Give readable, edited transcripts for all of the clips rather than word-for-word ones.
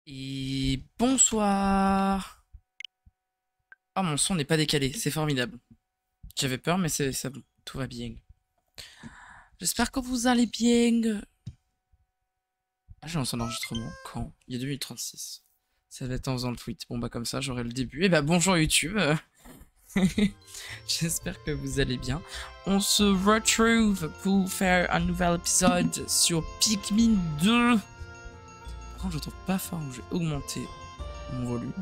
Et bonsoir. Ah, mon son n'est pas décalé, c'est formidable. J'avais peur, mais c'est ça, bon, tout va bien. J'espère que vous allez bien. Ah, j'ai lancé un enregistrement. Quand? Il y a 2036. Ça va être en faisant le tweet. Bon, bah, comme ça, j'aurai le début. Et bah, bonjour YouTube. J'espère que vous allez bien. On se retrouve pour faire un nouvel épisode sur Pikmin 2. Par contre, je trouve pas fort, je vais augmenter mon volume.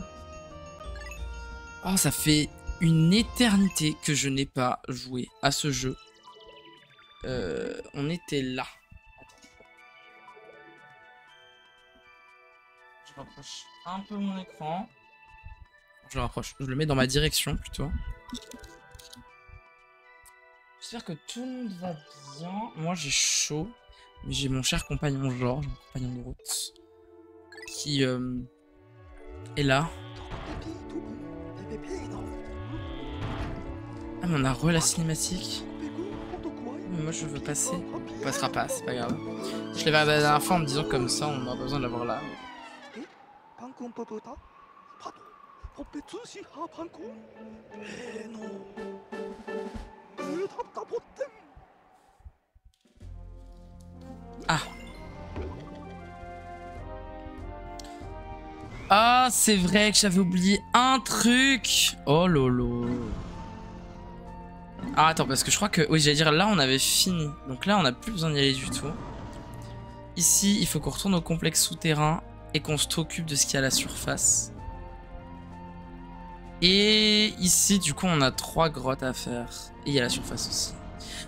Oh, ça fait une éternité que je n'ai pas joué à ce jeu. On était là. Je rapproche un peu mon écran. Je le rapproche. Je le mets dans ma direction plutôt. J'espère que tout le monde va bien. Moi j'ai chaud. Mais j'ai mon cher compagnon Georges, mon compagnon de route, qui est là. Ah mais on a re la cinématique. Mais moi je veux passer. On passera pas, c'est pas grave. Je l'avais regardé la dernière fois en me disant comme ça on aura besoin de l'avoir là. Ah. Ah, c'est vrai que j'avais oublié un truc. Oh lolo. Ah, attends, parce que je crois que... Oui, j'allais dire, là, on avait fini. Donc là, on n'a plus besoin d'y aller du tout. Ici, il faut qu'on retourne au complexe souterrain et qu'on s'occupe de ce qu'il y a à la surface. Et ici, du coup, on a 3 grottes à faire. Et il y a la surface aussi.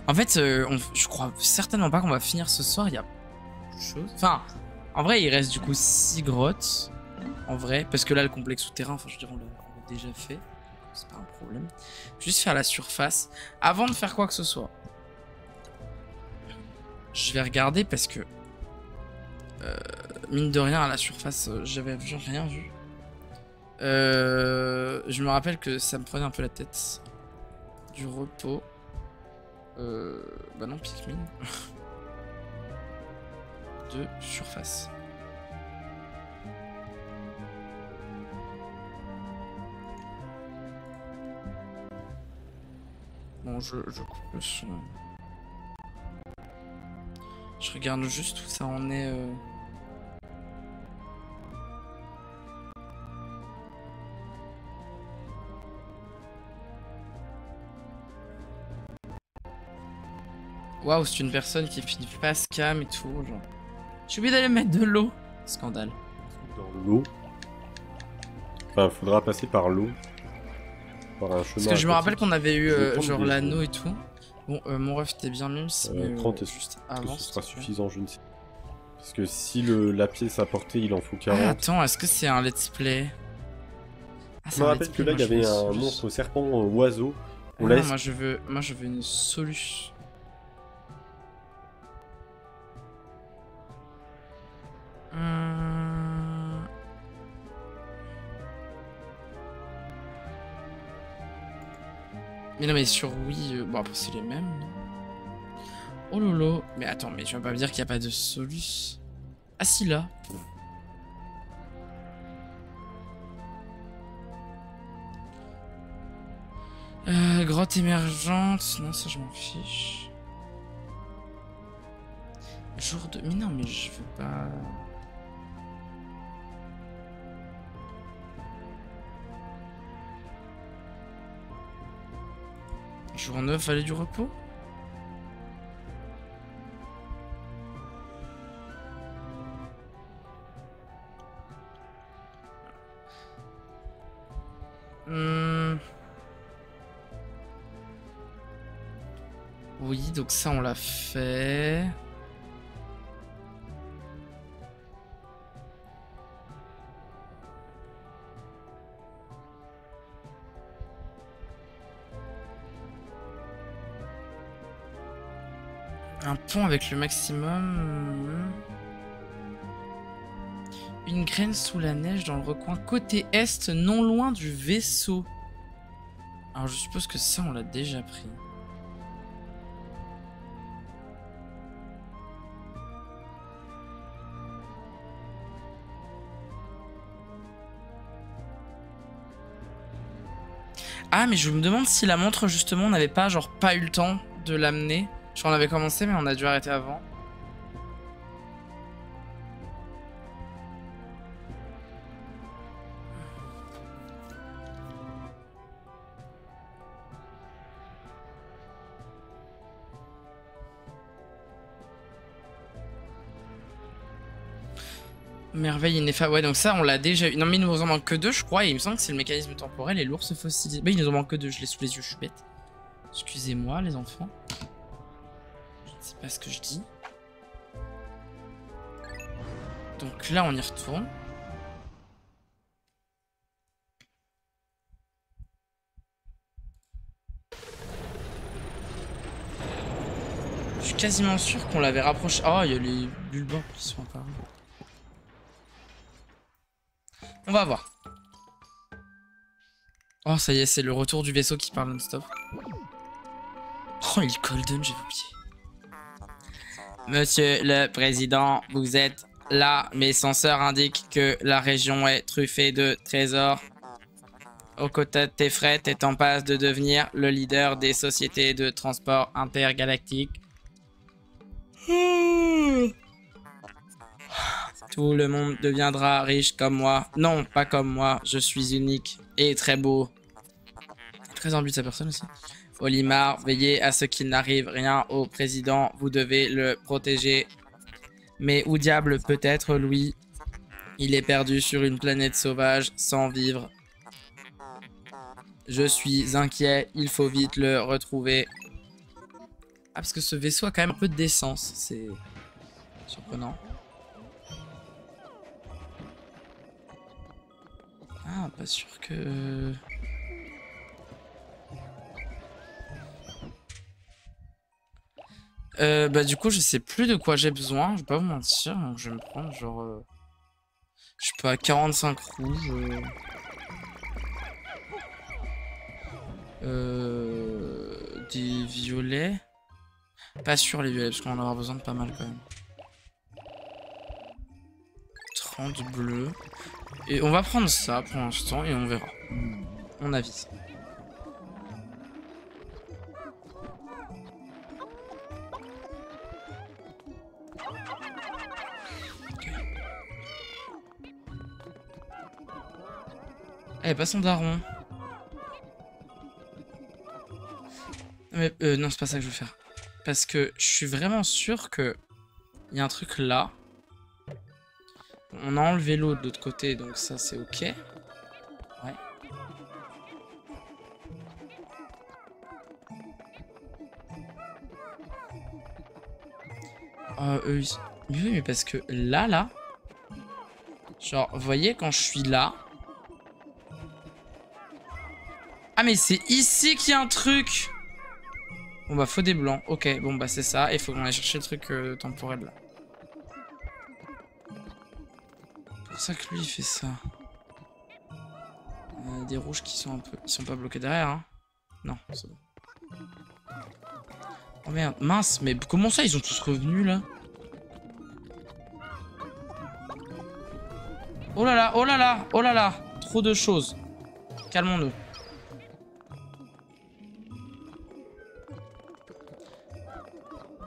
En fait, je crois certainement pas qu'on va finir ce soir. Il y a chose. Enfin, en vrai, il reste du coup 6 grottes. En vrai, parce que là, le complexe souterrain, enfin, je dirais, on l'a déjà fait. C'est pas un problème. Juste faire la surface avant de faire quoi que ce soit. Je vais regarder parce que mine de rien à la surface, j'avais rien vu. Je me rappelle que ça me prenait un peu la tête. Du repos. Bah non, Pikmin. De surface. Bon, je coupe le son. Je regarde juste où ça en est. Waouh, c'est une personne qui finit pas scam et tout. Genre. J'ai oublié d'aller mettre de l'eau. Scandale. Dans l'eau. Enfin, faudra passer par l'eau. Par un chemin. Parce que je me rappelle qu'on avait eu genre l'anneau et tout. Bon, mon ref était bien mimes, mais 30 juste avant. Ce sera suffisant, je ne sais pas. Parce que si la pièce à portée, il en faut 40. Ah, attends, est-ce que c'est un let's play? Ah, je me rappelle que là, il y avait un monstre serpent oiseau. On non, moi je veux une solution. Mais non, mais sur Wii, bon après c'est les mêmes. Non, oh lolo, mais attends, mais tu vas pas me dire qu'il n'y a pas de solution. Ah si là. Grotte émergente, non ça je m'en fiche. Jour de... Mais non mais je veux pas... Jour 9, vallée du repos. Oui, donc ça on l'a fait. Un pont avec le maximum. Une graine sous la neige dans le recoin côté est, non loin du vaisseau. Alors je suppose que ça on l'a déjà pris. Ah, mais je me demande si la montre, justement, on n'avait pas, genre, pas eu le temps de l'amener. Genre, on avait commencé, mais on a dû arrêter avant. Merveille ineffable. Ouais, donc ça, on l'a déjà eu. Non, mais il nous en manque que 2, je crois. Et il me semble que c'est le mécanisme temporel et l'ours fossilisé. Bah, il nous en manque que 2. Je l'ai sous les yeux, je suis bête. Excusez-moi, les enfants. Je ne sais pas ce que je dis. Donc là, on y retourne. Je suis quasiment sûr qu'on l'avait rapproché. Oh, il y a les bulbes qui sont apparus. On va voir. Oh, ça y est, c'est le retour du vaisseau qui parle non-stop. Oh, il est golden, j'ai oublié. Monsieur le Président, vous êtes là. Mes senseurs indiquent que la région est truffée de trésors. Okota Tefret est en passe de devenir le leader des sociétés de transport intergalactique. Tout le monde deviendra riche comme moi. Non, pas comme moi. Je suis unique et très beau. Très imbu de sa personne aussi. Olimar, veillez à ce qu'il n'arrive rien au président. Vous devez le protéger. Mais où diable peut être Louis? Il est perdu sur une planète sauvage sans vivre. Je suis inquiet. Il faut vite le retrouver. Ah, parce que ce vaisseau a quand même un peu d'essence. C'est surprenant. Ah, pas sûr que... bah du coup je sais plus de quoi j'ai besoin, je vais pas vous mentir, donc je vais me prendre genre... je sais pas, 45 rouges... des violets... Pas sûr les violets, parce qu'on va en avoir besoin de pas mal quand même. 30 bleus... Et on va prendre ça pour l'instant et on verra. On avise. Eh, pas son daron. Mais, non, c'est pas ça que je veux faire. Parce que je suis vraiment sûr que il y a un truc là. On a enlevé l'eau de l'autre côté, donc ça c'est ok. Ouais. Oui, mais parce que là... Genre, vous voyez, quand je suis là... Ah, mais c'est ici qu'il y a un truc. Bon, bah, faut des blancs. Ok, bon, bah, c'est ça. Et faut qu'on aille chercher le truc temporel, là. C'est pour ça que lui, il fait ça. Des rouges qui sont un peu... Ils sont pas bloqués derrière, hein. Non, c'est bon. Oh, merde. Mince, mais comment ça, ils sont tous revenus, là? Oh là là, oh là là, oh là là. Trop de choses. Calmons-nous.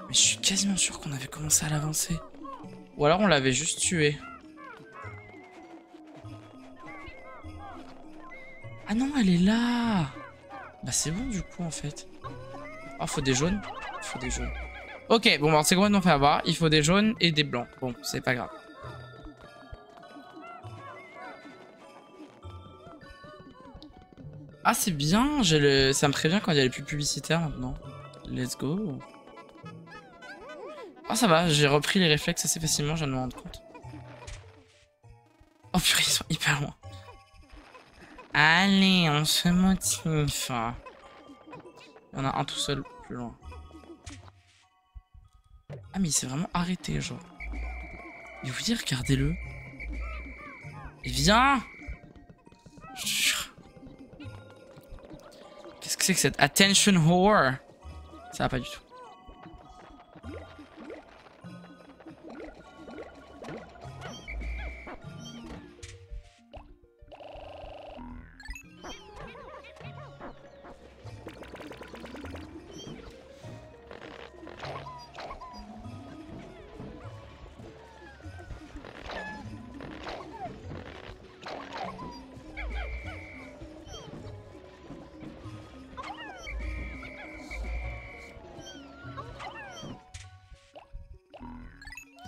Mais je suis quasiment sûr qu'on avait commencé à l'avancer. Ou alors on l'avait juste tué. Ah non, elle est là. Bah c'est bon du coup en fait. Oh, faut des jaunes. Faut des jaunes. Ok, bon, bah, c'est complètement fait avoir. Il faut des jaunes et des blancs. Bon, c'est pas grave. Ah, c'est bien. Ça me prévient quand il y a les pubs publicitaires maintenant. Let's go. Oh, ça va. J'ai repris les réflexes assez facilement. Je viens de me rendre compte. Oh purée, ils sont hyper loin. Allez, on se motive. Il y en a un tout seul plus loin. Ah, mais il s'est vraiment arrêté, genre. Et vous dire, regardez-le. Et viens. Qu'est-ce que c'est que cette attention whore? Ça va pas du tout.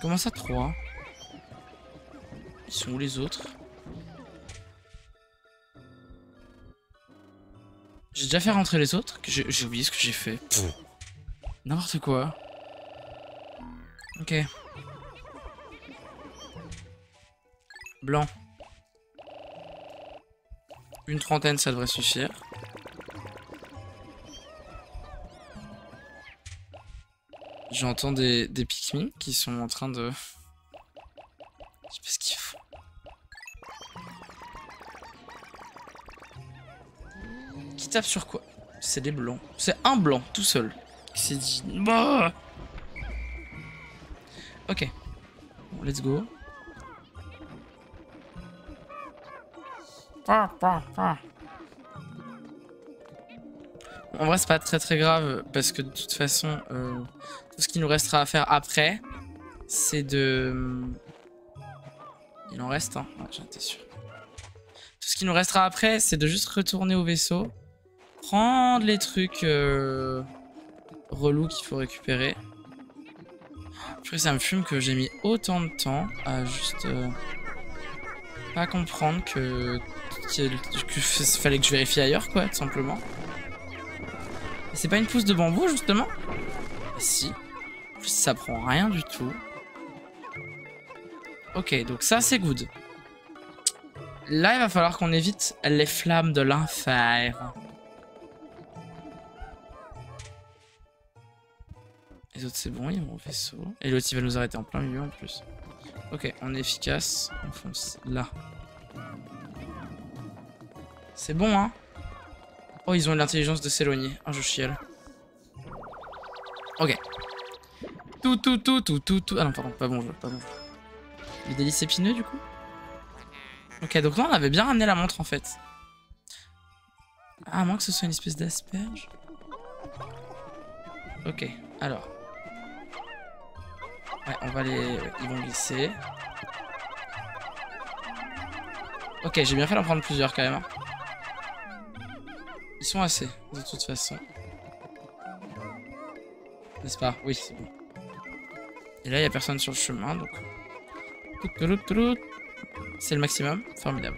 Comment ça 3? Ils sont où les autres? J'ai déjà fait rentrer les autres? J'ai oublié ce que j'ai fait. N'importe quoi. Ok. Blanc. Une trentaine, ça devrait suffire. J'entends des Pikmin qui sont en train de... Je sais pas ce qu'ils font. Qui tape sur quoi? C'est des blancs. C'est un blanc, tout seul. Qui s'est dit... Bah ok. Bon, let's go. En vrai, c'est pas très grave parce que de toute façon, tout ce qu'il nous restera à faire après, c'est de... Il en reste, hein. Ouais, j'en étais sûr. Tout ce qu'il nous restera après, c'est de juste retourner au vaisseau, prendre les trucs relous qu'il faut récupérer. Je crois que ça me fume que j'ai mis autant de temps à juste pas comprendre que fallait que je vérifie ailleurs, quoi, tout simplement. C'est pas une pousse de bambou, justement? Si. En plus, ça prend rien du tout. Ok, donc ça, c'est good. Là, il va falloir qu'on évite les flammes de l'enfer. Les autres, c'est bon, ils vont au vaisseau. Et l'autre, il va nous arrêter en plein milieu, en plus. Ok, on est efficace. On fonce là. C'est bon, hein? Oh, ils ont l'intelligence de s'éloigner. Ah, je chiale. Ok. Tout. Ah non, pardon, pas bon jeu, pas bon jeu. Les délices épineux, du coup? Ok, donc là, on avait bien ramené la montre, en fait. Ah, à moins que ce soit une espèce d'asperge. Ok, alors. Ouais, on va les... Ouais, ils vont glisser. Ok, j'ai bien fait d'en prendre plusieurs, quand même. Hein. Ils sont assez, de toute façon. N'est-ce pas? Oui, c'est bon. Et là, il n'y a personne sur le chemin, donc... C'est le maximum. Formidable.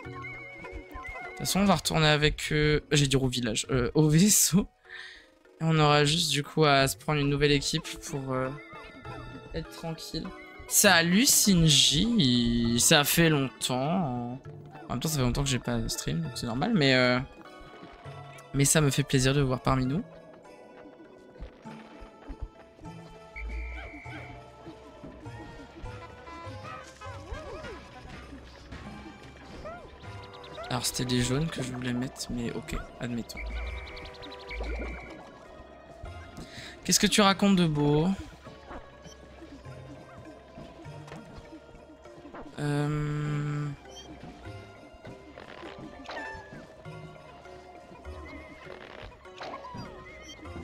De toute façon, on va retourner avec... J'ai dit au village. Au vaisseau. Et on aura juste, du coup, à se prendre une nouvelle équipe pour être tranquille. Salut, Shinji. Ça fait longtemps. En même temps, ça fait longtemps que j'ai pas stream, donc c'est normal, mais ça me fait plaisir de vous voir parmi nous. Alors c'était des jaunes que je voulais mettre, mais ok, admettons. Qu'est-ce que tu racontes de beau?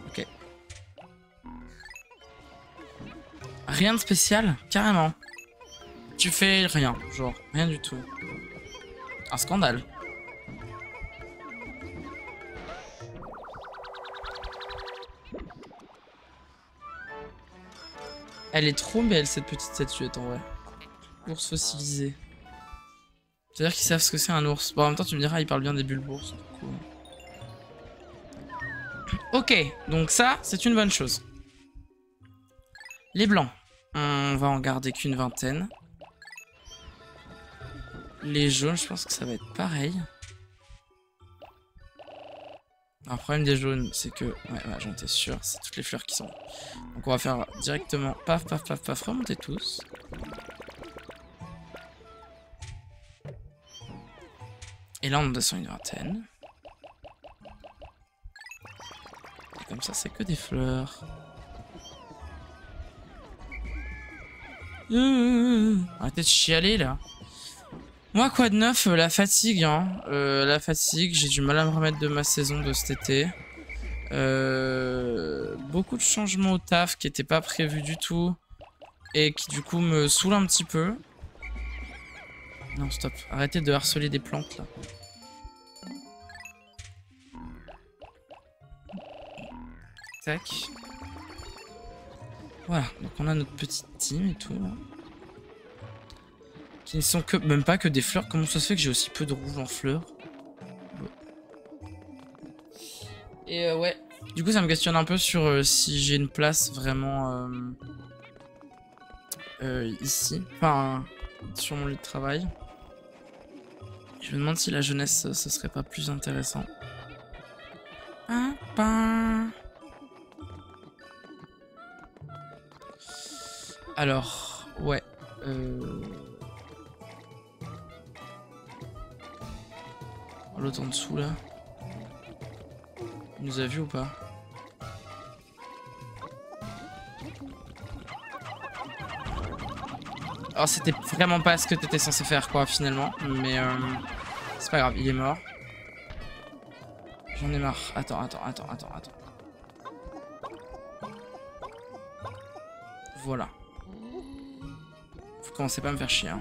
Ok. Rien de spécial, carrément. Tu fais rien, genre, rien du tout. Un scandale. Elle est trop belle cette petite statuette en vrai. Ours fossilisé. C'est-à-dire qu'ils savent ce que c'est un ours. Bon, en même temps tu me diras ils parlent bien des bulles bourses. Ok, donc ça c'est une bonne chose. Les blancs, on va en garder qu'une vingtaine. Les jaunes, je pense que ça va être pareil. Alors, le problème des jaunes, c'est que... Ouais, j'en étais sûr, c'est toutes les fleurs qui sont... Donc on va faire directement... Paf, paf, paf, paf, remonter tous. Et là, on descend une vingtaine. Et comme ça, c'est que des fleurs. Arrêtez de chialer, là. Moi, quoi de neuf? La fatigue, hein. La fatigue, j'ai du mal à me remettre de ma saison de cet été. Beaucoup de changements au taf qui n'étaient pas prévus du tout. Et qui, du coup, me saoulent un petit peu. Non, stop. Arrêtez de harceler des plantes, là. Tac. Voilà, donc on a notre petite team et tout là. Qui ne sont que même pas que des fleurs. Comment ça se fait que j'ai aussi peu de rouge en fleurs? Bon. Et ouais, du coup ça me questionne un peu sur si j'ai une place vraiment ici, enfin sur mon lieu de travail. Je me demande si la jeunesse ce serait pas plus intéressant. Alors, ouais. L'autre en dessous là. Il nous a vu ou pas? Alors c'était vraiment pas ce que t'étais censé faire quoi finalement. Mais c'est pas grave, il est mort. J'en ai marre. Attends. Voilà. Faut commencer pas à me faire chier. Hein.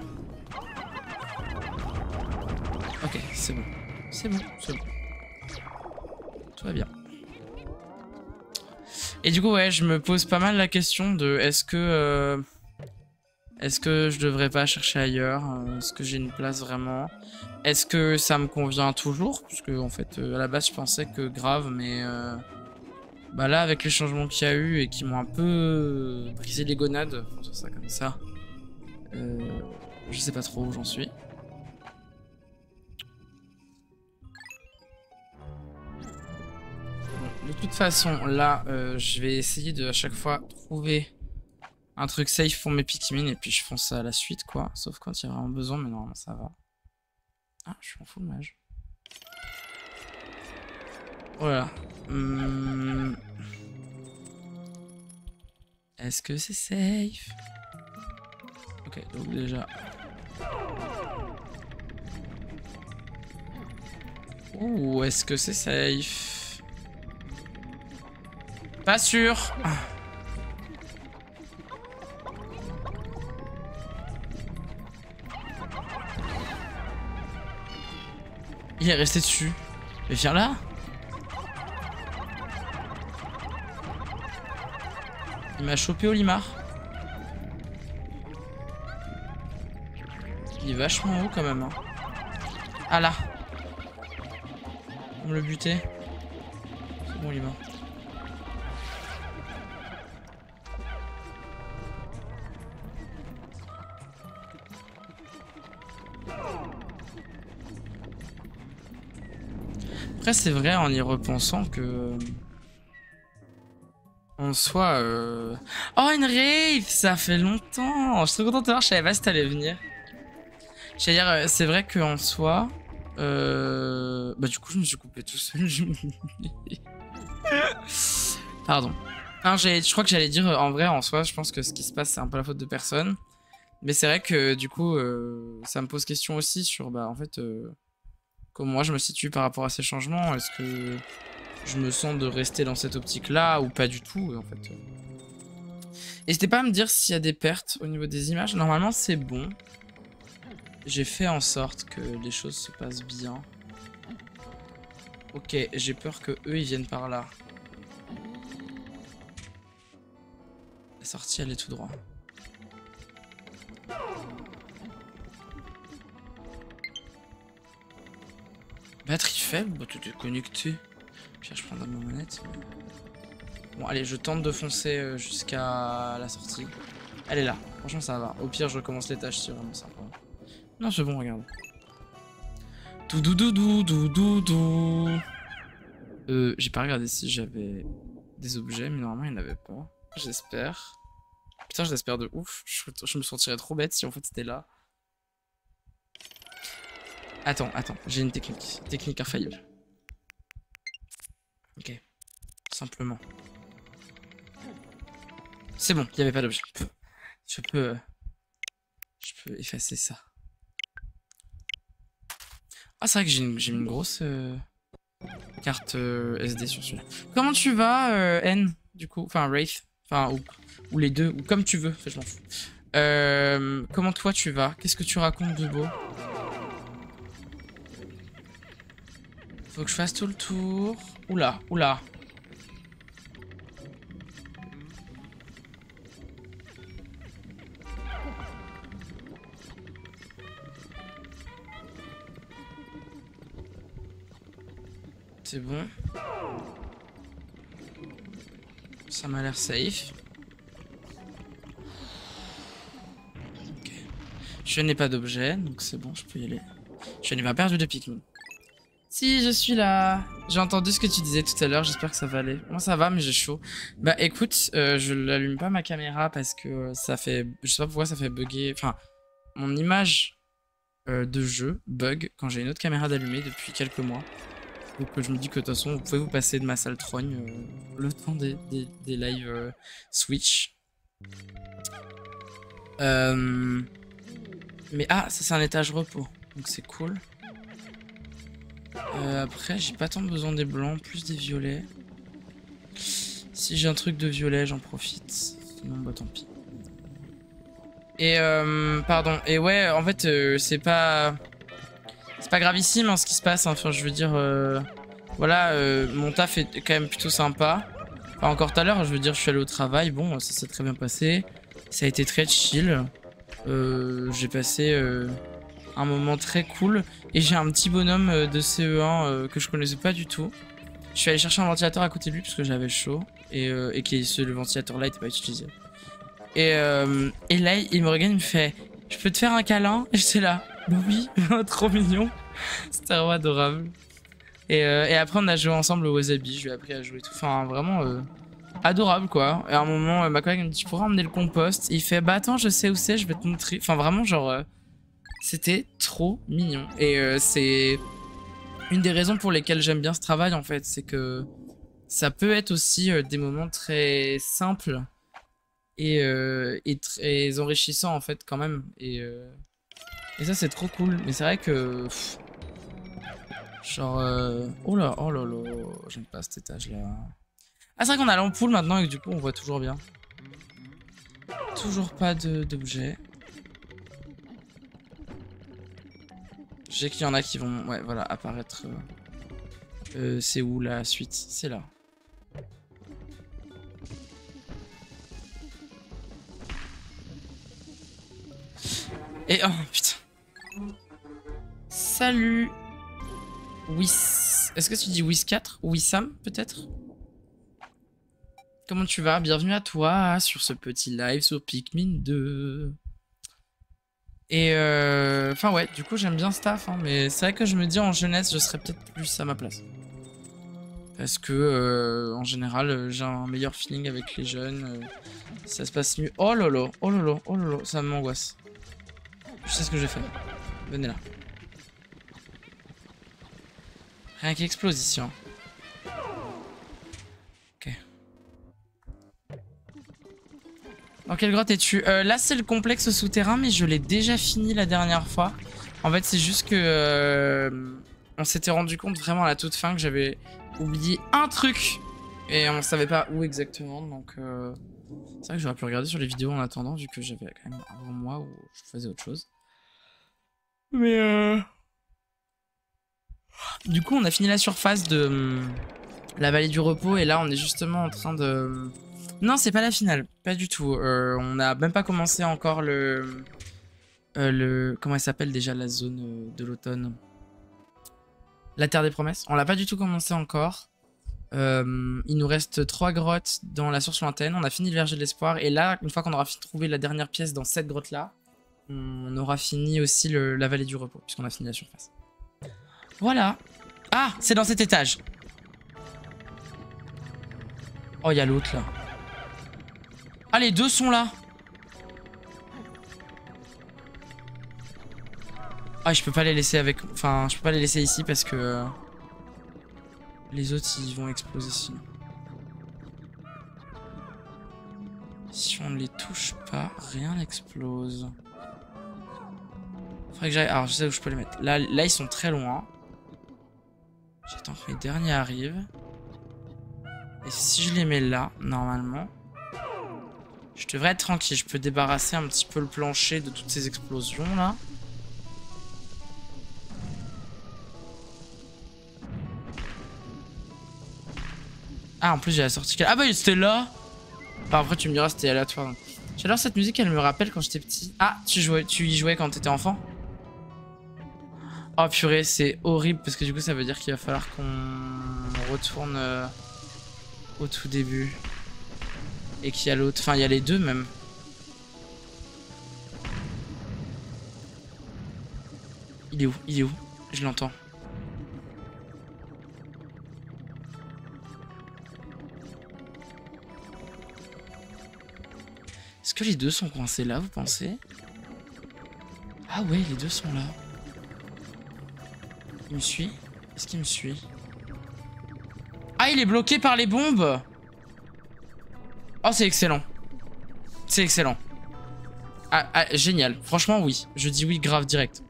Ok, c'est bon. C'est bon. Tout va bien. Et du coup, ouais, je me pose pas mal la question de est-ce que je devrais pas chercher ailleurs? Est-ce que j'ai une place vraiment? Est-ce que ça me convient toujours? Parce que en fait, à la base, je pensais que grave, mais bah là, avec les changements qu'il y a eu et qui m'ont un peu brisé les gonades, faut dire ça comme ça, je sais pas trop où j'en suis. Bon, de toute façon, là, je vais essayer de à chaque fois trouver un truc safe pour mes Pikmin et puis je fonce à la suite, quoi. Sauf quand il y a vraiment besoin, mais normalement ça va. Ah, je suis en full mage. Voilà. Est-ce que c'est safe? Ok, donc déjà... Ouh, est-ce que c'est safe? Pas sûr. Il est resté dessus. Mais viens là. Il m'a chopé au limard. Il est vachement haut quand même. Hein. Ah là. On me le buter. C'est bon, il est mort. Après, c'est vrai en y repensant que... En soi... Oh, une rave! Ça fait longtemps! Je suis trop content de te voir, je savais pas si t'allais venir. J'allais dire, c'est vrai qu'en soi... Bah du coup, je me suis coupé tout seul. Pardon. Non, je crois que j'allais dire, en vrai, en soi, je pense que ce qui se passe, c'est un peu la faute de personne. Mais c'est vrai que, du coup, ça me pose question aussi sur, bah, en fait... comment moi je me situe par rapport à ces changements? Est-ce que je me sens de rester dans cette optique-là ou pas du tout en fait? N'hésitez pas à me dire s'il y a des pertes au niveau des images. Normalement c'est bon. J'ai fait en sorte que les choses se passent bien. Ok, j'ai peur que eux ils viennent par là. La sortie elle est tout droit. Batterie faible, bah tout est connecté. Puis je prends ma manette. Bon allez, je tente de foncer jusqu'à la sortie. Elle est là, franchement ça va. Au pire je recommence les tâches, c'est vraiment sympa. Non c'est bon, regarde. J'ai pas regardé si j'avais des objets, mais normalement il n'y en avait pas. J'espère. Putain, j'espère de ouf. Je me sentirais trop bête si en fait c'était là. Attends, j'ai une technique. Technique infaillible. Ok. Simplement. C'est bon, il n'y avait pas d'objet. Je peux effacer ça. Ah, c'est vrai que j'ai mis une grosse carte SD sur celui-là. Comment tu vas, N, du coup? Enfin, Wraith. Enfin, ou les deux. Ou comme tu veux. Enfin, je m'en fous. Comment toi tu vas? Qu'est-ce que tu racontes de beau? Faut que je fasse tout le tour. Oula. C'est bon. Ça m'a l'air safe. Ok. Je n'ai pas d'objet, donc c'est bon, je peux y aller. Je n'ai pas perdu de Pikmin. Si, je suis là. J'ai entendu ce que tu disais tout à l'heure, j'espère que ça va aller. Moi ça va, mais j'ai chaud. Bah écoute, je l'allume pas ma caméra parce que ça fait... Je sais pas pourquoi ça fait bugger... Enfin, mon image de jeu bug quand j'ai une autre caméra d'allumée depuis quelques mois. Donc je me dis que de toute façon, vous pouvez vous passer de ma sale trogne le temps des lives Switch. Mais ah, ça c'est un étage repos, donc c'est cool. Après, j'ai pas tant besoin des blancs, plus des violets. Si j'ai un truc de violet, j'en profite. Sinon, bah tant pis. Et pardon. Et ouais, en fait, c'est pas gravissime hein, ce qui se passe. Hein. Enfin, je veux dire, voilà, mon taf est quand même plutôt sympa. Enfin, encore tout à l'heure, je veux dire, je suis allé au travail. Bon, ça s'est très bien passé. Ça a été très chill. J'ai passé un moment très cool. Et j'ai un petit bonhomme de CE1 que je connaissais pas du tout. Je suis allé chercher un ventilateur à côté de lui parce que j'avais chaud. Et que le ventilateur là était pas utilisé. Et là, il me regarde, il me fait « Je peux te faire un câlin ?» Et j'étais là « Bah oui, trop mignon. » C'était vraiment adorable. Et après, on a joué ensemble au Wasabi. Je lui ai appris à jouer et tout. Enfin, vraiment adorable, quoi. Et à un moment, ma collègue me dit « Tu pourras emmener le compost ?» Et il fait « Bah attends, je sais où c'est, je vais te montrer. » Enfin, vraiment, genre... C'était trop mignon. Et c'est une des raisons pour lesquelles j'aime bien ce travail, en fait. C'est que ça peut être aussi des moments très simples et très enrichissants, en fait, quand même. Et ça, c'est trop cool. Mais c'est vrai que... genre... oh là là, j'aime pas cet étage-là. Ah, c'est vrai qu'on a l'ampoule maintenant et que du coup, on voit toujours bien. Toujours pas d'objet. Je sais qu'il y en a qui vont, ouais, voilà, apparaître. C'est où la suite? C'est là. Et oh putain. Salut. Est-ce que tu dis Whis 4 ou Wissam peut-être? Comment tu vas? Bienvenue à toi sur ce petit live sur Pikmin 2. Et enfin ouais, du coup j'aime bien ce taf, hein, mais c'est vrai que je me dis en jeunesse je serais peut-être plus à ma place. Parce que en général j'ai un meilleur feeling avec les jeunes, ça se passe mieux. Oh lolo, oh lolo, oh lolo, ça m'angoisse. Je sais ce que j'ai fait. Venez là. Rien qui explose ici. Hein. Ok. Dans quelle grotte es-tu? Là c'est le complexe souterrain mais je l'ai déjà fini la dernière fois. En fait c'est juste que on s'était rendu compte vraiment à la toute fin que j'avais oublié un truc. Et on savait pas où exactement donc c'est vrai que j'aurais pu regarder sur les vidéos en attendant vu que j'avais quand même un bon mois où je faisais autre chose. Mais du coup on a fini la surface de la vallée du repos et là on est justement en train de... Non, c'est pas la finale, pas du tout. On n'a même pas commencé encore le comment elle s'appelle déjà la zone de l'automne? La Terre des Promesses. On l'a pas du tout commencé encore. Il nous reste 3 grottes dans la source lointaine. On a fini le verger de l'espoir. Et là, une fois qu'on aura trouvé la dernière pièce dans cette grotte-là, on aura fini aussi la vallée du repos, puisqu'on a fini la surface. Voilà. Ah, c'est dans cet étage. Oh, il y a l'autre là. Ah, les deux sont là. Ah, je peux pas les laisser avec... Enfin, je peux pas les laisser ici parce que... les autres, ils vont exploser sinon. Si on ne les touche pas, rien n'explose. Faudrait que j'aille... Alors, je sais où je peux les mettre. Là, ils sont très loin. J'attends que mes derniers arrivent. Et si je les mets là, normalement... je devrais être tranquille. Je peux débarrasser un petit peu le plancher de toutes ces explosions, là. Ah, en plus, j'ai la sortie... Ah bah, c'était là. Enfin, après, tu me diras, c'était aléatoire. J'adore cette musique, elle me rappelle quand j'étais petit. Ah, tu y jouais quand t'étais enfant? Oh purée, c'est horrible parce que du coup ça veut dire qu'il va falloir qu'on retourne au tout début. Et qu'il y a l'autre. Enfin, il y a les deux même. Il est où? Il est où? Je l'entends. Est-ce que les deux sont coincés là, vous pensez? Ah ouais, les deux sont là. Il me suit? Est-ce qu'il me suit? Ah, il est bloqué par les bombes! Oh, c'est excellent. C'est excellent. Ah, génial. Franchement, oui. Je dis oui, grave, direct.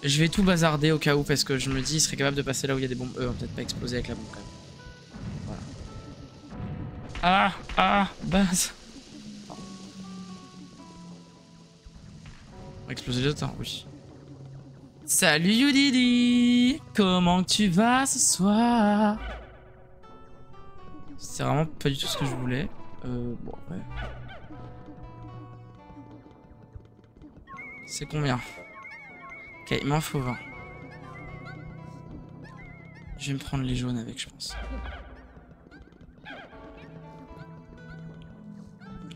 Je vais tout bazarder au cas où, parce que je me dis, il serait capable de passer là où il y a des bombes. Peut-être pas exploser avec la bombe, quand même. Voilà. Base. On va exploser les autres, hein, oui. Salut Youdidi! Comment tu vas ce soir? C'est vraiment pas du tout ce que je voulais. Bon, après. C'est combien? Ok, il m'en faut 20. Je vais me prendre les jaunes avec, je pense.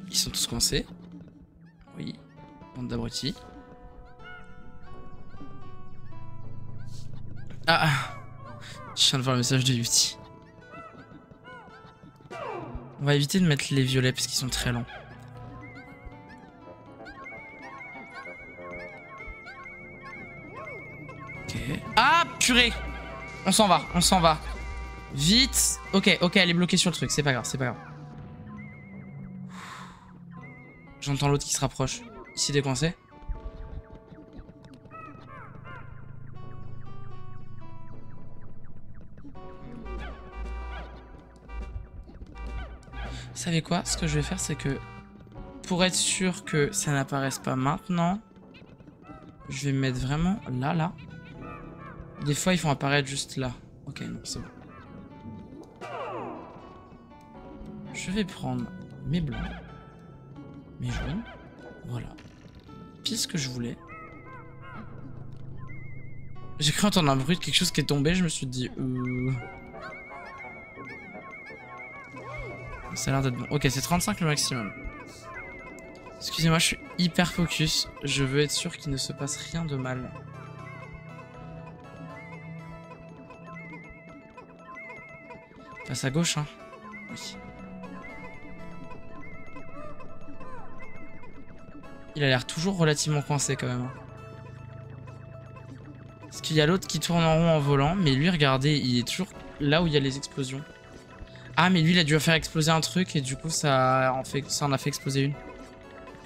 Ils sont tous coincés. Oui. Bande d'abrutis. Ah! Je viens de voir le message de Yuti. On va éviter de mettre les violets parce qu'ils sont très lents. Ok. Ah, purée! On s'en va, on s'en va. Vite. Ok, elle est bloquée sur le truc, c'est pas grave, c'est pas grave. J'entends l'autre qui se rapproche. Ici décoincé. Vous savez quoi? Ce que je vais faire, c'est que pour être sûr que ça n'apparaisse pas maintenant, je vais me mettre vraiment là. Des fois, ils font apparaître juste là. Ok, non, c'est bon. Je vais prendre mes blancs, mes jaunes. Voilà. Pile ce que je voulais. J'ai cru entendre un bruit de quelque chose qui est tombé. Je me suis dit... Ça a l'air d'être bon. Ok, c'est 35 le maximum. Excusez-moi, je suis hyper focus. Je veux être sûr qu'il ne se passe rien de mal. Passe à gauche, hein. Oui. Il a l'air toujours relativement coincé quand même. Hein. Parce qu'il y a l'autre qui tourne en rond en volant. Mais lui, regardez, il est toujours là où il y a les explosions. Ah, mais lui, il a dû faire exploser un truc et du coup, ça en a fait exploser une.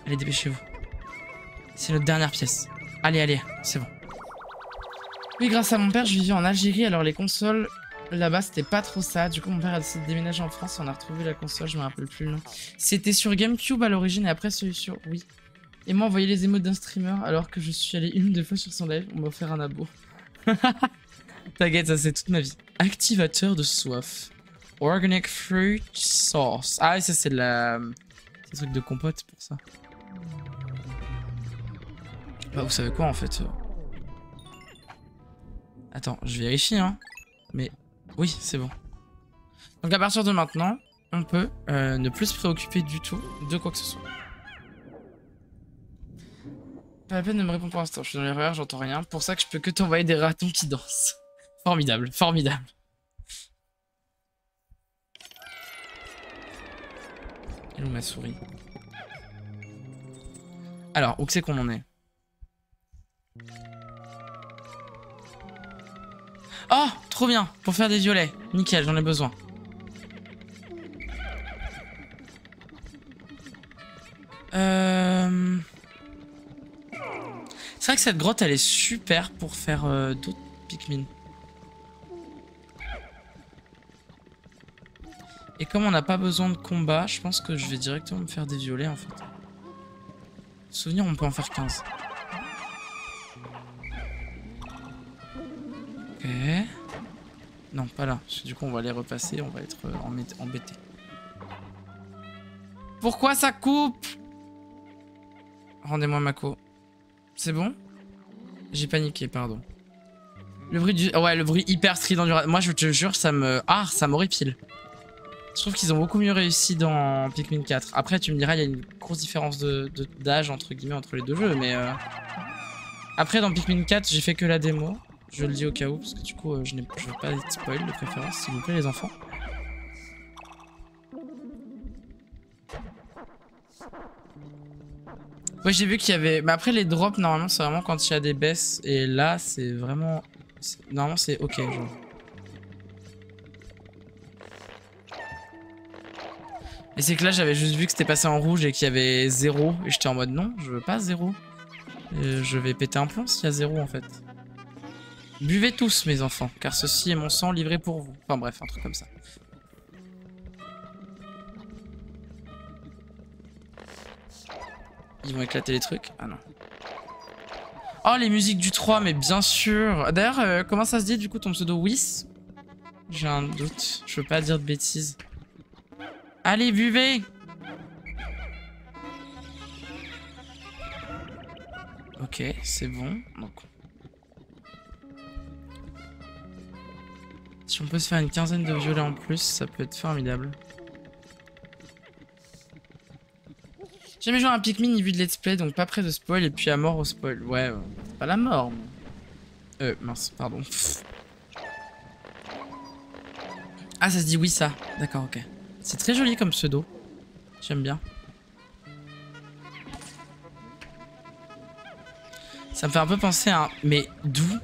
Allez, dépêchez-vous. C'est notre dernière pièce. Allez, c'est bon. Oui, grâce à mon père, je vivais en Algérie, alors les consoles là-bas, c'était pas trop ça. Du coup, mon père a décidé de déménager en France et on a retrouvé la console, je me rappelle plus le nom. C'était sur GameCube à l'origine et après celui sur... Oui. Et moi, envoyer les émotes d'un streamer alors que je suis allé une ou deux fois sur son live, on m'a offert un abo. T'inquiète, ça c'est toute ma vie. Activateur de soif. Organic fruit sauce. Ah, ça c'est de la... C'est un truc de compote pour ça. Bah, vous savez quoi en fait? Attends, je vérifie hein. Mais oui, c'est bon. Donc à partir de maintenant, on peut ne plus se préoccuper du tout de quoi que ce soit. Pas la peine de me répondre pour l'instant, je suis dans l'erreur, j'entends rien. Pour ça que je peux que t'envoyer des ratons qui dansent. Formidable, formidable. Elle est où ma souris? Alors, où c'est qu'on en est? Oh, trop bien, pour faire des violets. Nickel, j'en ai besoin. C'est vrai que cette grotte, elle est super pour faire d'autres Pikmin. Et comme on n'a pas besoin de combat, je pense que je vais directement me faire des violets en fait. Souvenir, on peut en faire 15. Ok. Non, pas là. Parce que du coup, on va les repasser. On va être embêtés. Pourquoi ça coupe? Rendez-moi Mako. C'est bon? J'ai paniqué, pardon. Le bruit du... Ouais, le bruit hyper strident du... Moi, je te jure, ça me... Ah, ça m'horripile. Je trouve qu'ils ont beaucoup mieux réussi dans Pikmin 4. Après, tu me diras, il y a une grosse différence d'âge, entre guillemets, entre les deux jeux, mais... Après, dans Pikmin 4, j'ai fait que la démo. Je le dis au cas où, parce que du coup, je veux pas être spoil de préférence, s'il vous plaît, les enfants. Ouais, j'ai vu qu'il y avait... Mais après, les drops, normalement, c'est vraiment quand il y a des baisses. Et là, c'est vraiment... Normalement, c'est ok, genre. Et c'est que là, j'avais juste vu que c'était passé en rouge et qu'il y avait 0. Et j'étais en mode, non, je veux pas 0. Je vais péter un plomb s'il y a 0, en fait. Buvez tous, mes enfants, car ceci est mon sang livré pour vous. Enfin bref, un truc comme ça. Ils vont éclater les trucs. Ah non. Oh, les musiques du 3, mais bien sûr. D'ailleurs, comment ça se dit du coup ton pseudo Whis? J'ai un doute. Je veux pas dire de bêtises. Allez, buvez! Ok, c'est bon. Donc... Si on peut se faire une quinzaine de violets en plus, ça peut être formidable. J'ai jamais joué à un Pikmin ni vu de let's play, donc pas près de spoil et puis à mort au spoil. Ouais, pas la mort. Mais... mince, pardon. Ah, ça se dit oui, ça. D'accord, ok. C'est très joli comme pseudo. J'aime bien. Ça me fait un peu penser à un... Mais d'où?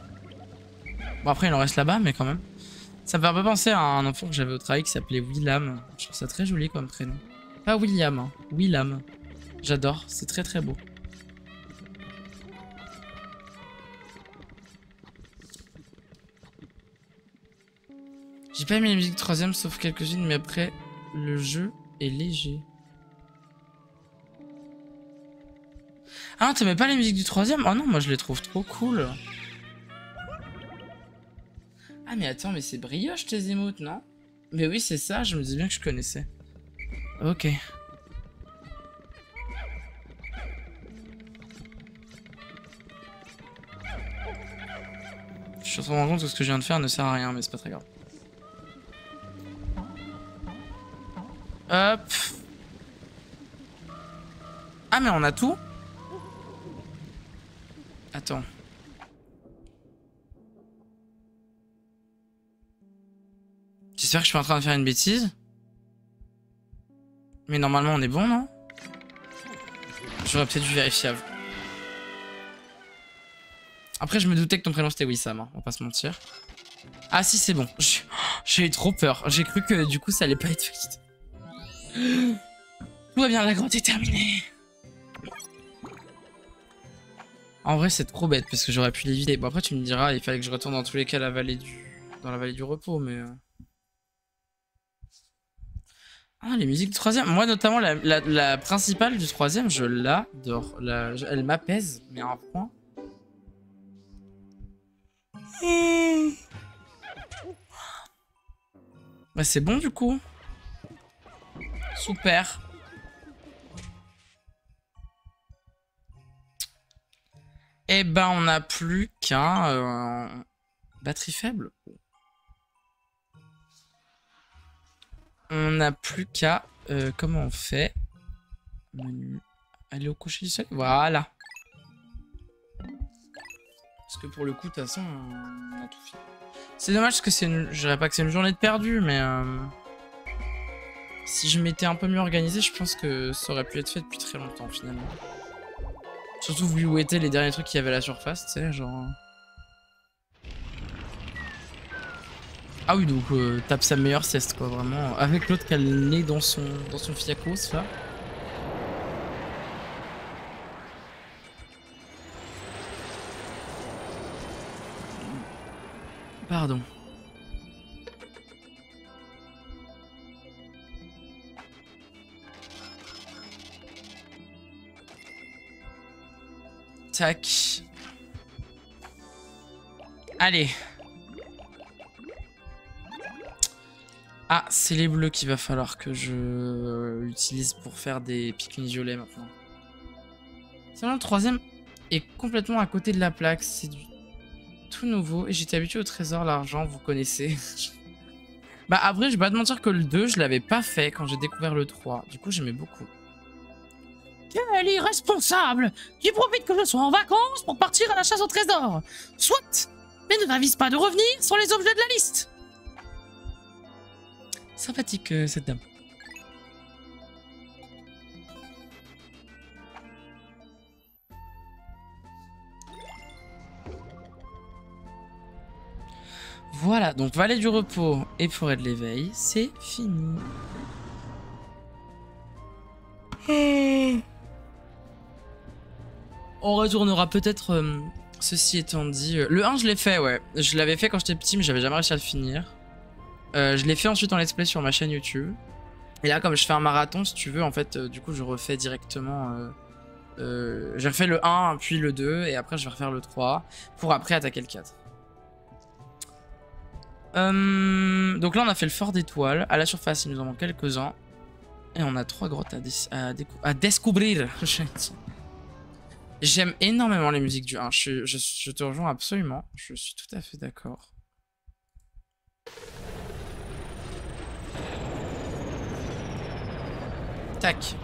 Bon, après, il en reste là-bas, mais quand même. Ça me fait un peu penser à un enfant que j'avais au travail qui s'appelait Willam. Je trouve ça très joli comme prénom. Pas William, hein. Willam. J'adore, c'est très très beau. J'ai pas aimé la musique 3ème sauf quelques-unes, mais après, le jeu est léger. Ah non, t'aimais pas les musiques du 3ème? Oh non, moi je les trouve trop cool. Ah mais attends, mais c'est brioche tes émotes, non? Mais oui, c'est ça, je me dis bien que je connaissais. Ok. Je suis en train de me rendre compte que ce que je viens de faire ne sert à rien, mais c'est pas très grave. Hop. Ah mais on a tout? Attends. J'espère que je suis en train de faire une bêtise. Mais normalement on est bon, non? J'aurais peut-être dû vérifier avant. Après je me doutais que ton prénom c'était Wissam, hein, on va pas se mentir. Ah si c'est bon. J'ai eu trop peur. J'ai cru que du coup ça allait pas être valide. Tout va bien, la grotte est terminée. En vrai c'est trop bête parce que j'aurais pu l'éviter. Bon après tu me diras, il fallait que je retourne dans tous les cas à la vallée dans la vallée du repos, mais... Ah, les musiques du 3ème. Moi, notamment, la principale du 3ème, je l'adore. Elle m'apaise, mais à un point. Bah, c'est bon, du coup. Super. Eh ben, on n'a plus qu'un... batterie faible. On n'a plus qu'à... comment on fait? Menu. Aller au coucher du soleil. Voilà. Parce que pour le coup, de toute façon, on a tout fait. C'est dommage parce que c'est une... Je dirais pas que c'est une journée de perdu, mais... Si je m'étais un peu mieux organisé, je pense que ça aurait pu être fait depuis très longtemps, finalement. Surtout vu où étaient les derniers trucs qu'il y avait à la surface, tu sais, genre... Ah oui, donc tape sa meilleure sieste, quoi, vraiment. Avec l'autre qui a le nez dans son fiacos, là. Pardon. Tac. Allez. Ah, c'est les bleus qu'il va falloir que je utilise pour faire des Pikmin violets maintenant. Sinon, le 3ème est complètement à côté de la plaque. C'est du tout nouveau et j'étais habitué au trésor, l'argent, vous connaissez. Bah après, je vais pas te mentir que le 2, je l'avais pas fait quand j'ai découvert le 3. Du coup, j'aimais beaucoup. Quel irresponsable qui profite que je sois en vacances pour partir à la chasse au trésor. Soit, mais ne t'avise pas de revenir sur les objets de la liste. Sympathique, cette dame. Voilà, donc vallée du repos et forêt de l'éveil, c'est fini. On retournera peut-être, ceci étant dit. Le 1, je l'ai fait, ouais. Je l'avais fait quand j'étais petit, mais j'avais jamais réussi à le finir. Je l'ai fait ensuite en let's play sur ma chaîne YouTube. Et là, comme je fais un marathon, si tu veux, en fait, du coup, je refais directement. J'ai refait le 1, puis le 2, et après, je vais refaire le 3, pour après attaquer le 4. Donc là, on a fait le fort d'étoiles. À la surface, il nous en manque quelques-uns. Et on a 3 grottes à découvrir. J'aime énormément les musiques du 1. Je te rejoins absolument. Je suis tout à fait d'accord. Tac.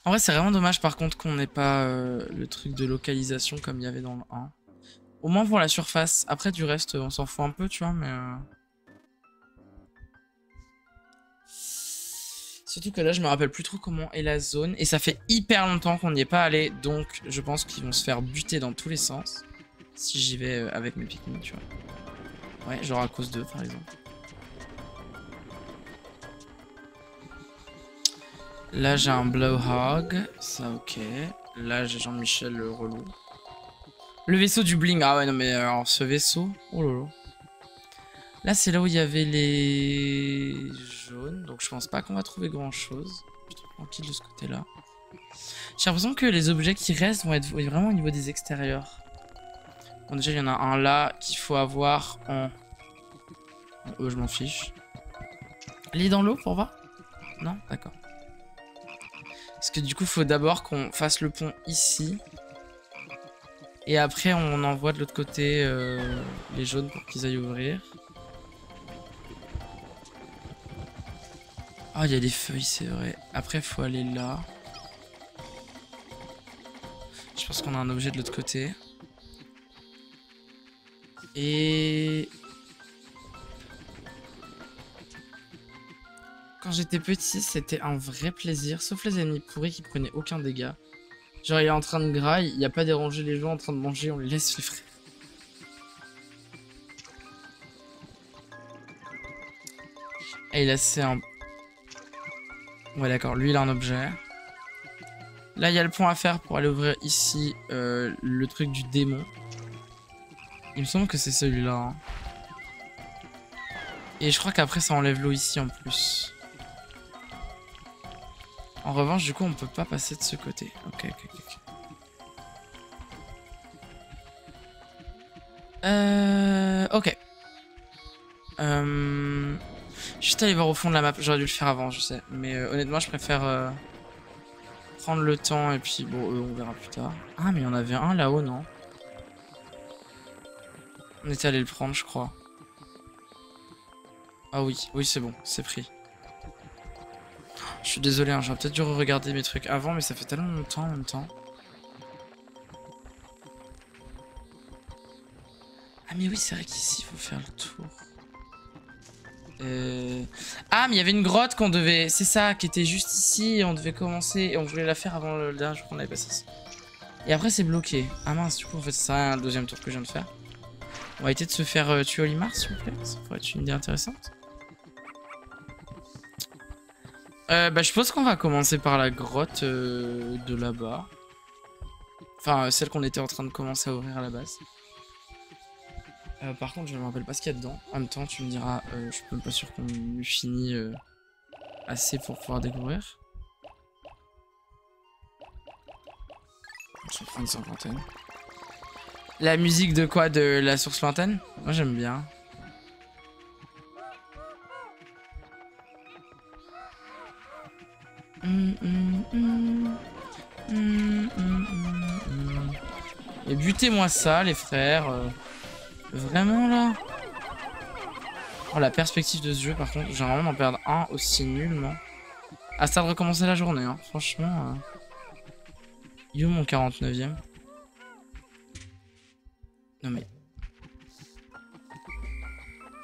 En vrai, c'est vraiment dommage par contre qu'on n'ait pas le truc de localisation comme il y avait dans le 1. Au moins pour la surface. Après, du reste, on s'en fout un peu, tu vois, mais... Surtout que là, je me rappelle plus trop comment est la zone. Et ça fait hyper longtemps qu'on n'y est pas allé. Donc, je pense qu'ils vont se faire buter dans tous les sens. Si j'y vais avec mes Pikmin, tu vois. Ouais, genre à cause d'eux, par exemple. Là, j'ai un Blowhog. Ça, ok. Là, j'ai Jean-Michel le relou. Le vaisseau du bling. Ah ouais, non, mais alors ce vaisseau. Oh lolo. Là, c'est là où il y avait les jaunes. Donc, je pense pas qu'on va trouver grand chose. Plutôt tranquille de ce côté-là. J'ai l'impression que les objets qui restent vont être vraiment au niveau des extérieurs. Bon, déjà, il y en a un là qu'il faut avoir en. Je m'en fiche. Il est dans l'eau pour voir? Non? D'accord. Parce que du coup, il faut d'abord qu'on fasse le pont ici. Et après, on envoie de l'autre côté les jaunes pour qu'ils aillent ouvrir. Ah, il y a des feuilles, c'est vrai. Après, il faut aller là. Je pense qu'on a un objet de l'autre côté. Et... Quand j'étais petit, c'était un vrai plaisir. Sauf les ennemis pourris qui prenaient aucun dégât. Genre, il est en train de grailler, il n'y a pas déranger les gens en train de manger, on les laisse les frères. Et là, c'est un... Ouais, d'accord, lui, il a un objet. Là, il y a le point à faire pour aller ouvrir ici le truc du démon. Il me semble que c'est celui-là. Hein. Et je crois qu'après, ça enlève l'eau ici en plus. En revanche, du coup, on peut pas passer de ce côté. Ok, ok, ok. Ok. Juste aller voir au fond de la map. J'aurais dû le faire avant, je sais. Mais honnêtement, je préfère prendre le temps et puis bon, on verra plus tard. Ah, mais il y en avait un là-haut, non? On était allé le prendre, je crois. Ah oui, oui, c'est bon, c'est pris. Je suis désolé, hein, j'aurais peut-être dû regarder mes trucs avant, mais ça fait tellement longtemps en même temps. Ah mais oui, c'est vrai qu'ici, il faut faire le tour. Ah, mais il y avait une grotte qu'on devait... C'est ça, qui était juste ici, et on devait commencer, et on voulait la faire avant le dernier jour qu'on avait passé ici. Et après, c'est bloqué. Ah mince, du coup, en fait, c'est un deuxième tour que je viens de faire. On va éviter de se faire tuer au limar, s'il vous plaît. Ça pourrait être une idée intéressante. Bah, je pense qu'on va commencer par la grotte de là-bas. Enfin, celle qu'on était en train de commencer à ouvrir à la base. Par contre, je ne me rappelle pas ce qu'il y a dedans. En même temps, tu me diras, je suis même pas sûr qu'on ait fini assez pour pouvoir découvrir. Je vais prendre une cinquantaine. La musique de quoi? De la source lointaine? Moi, j'aime bien. Et butez-moi ça, les frères. Vraiment, là. Oh, la perspective de ce jeu, par contre. J'aimerais vraiment en perdre un aussi nullement. Ah, ça de recommencer la journée, hein. Franchement. Yo, mon 49e. Non, mais...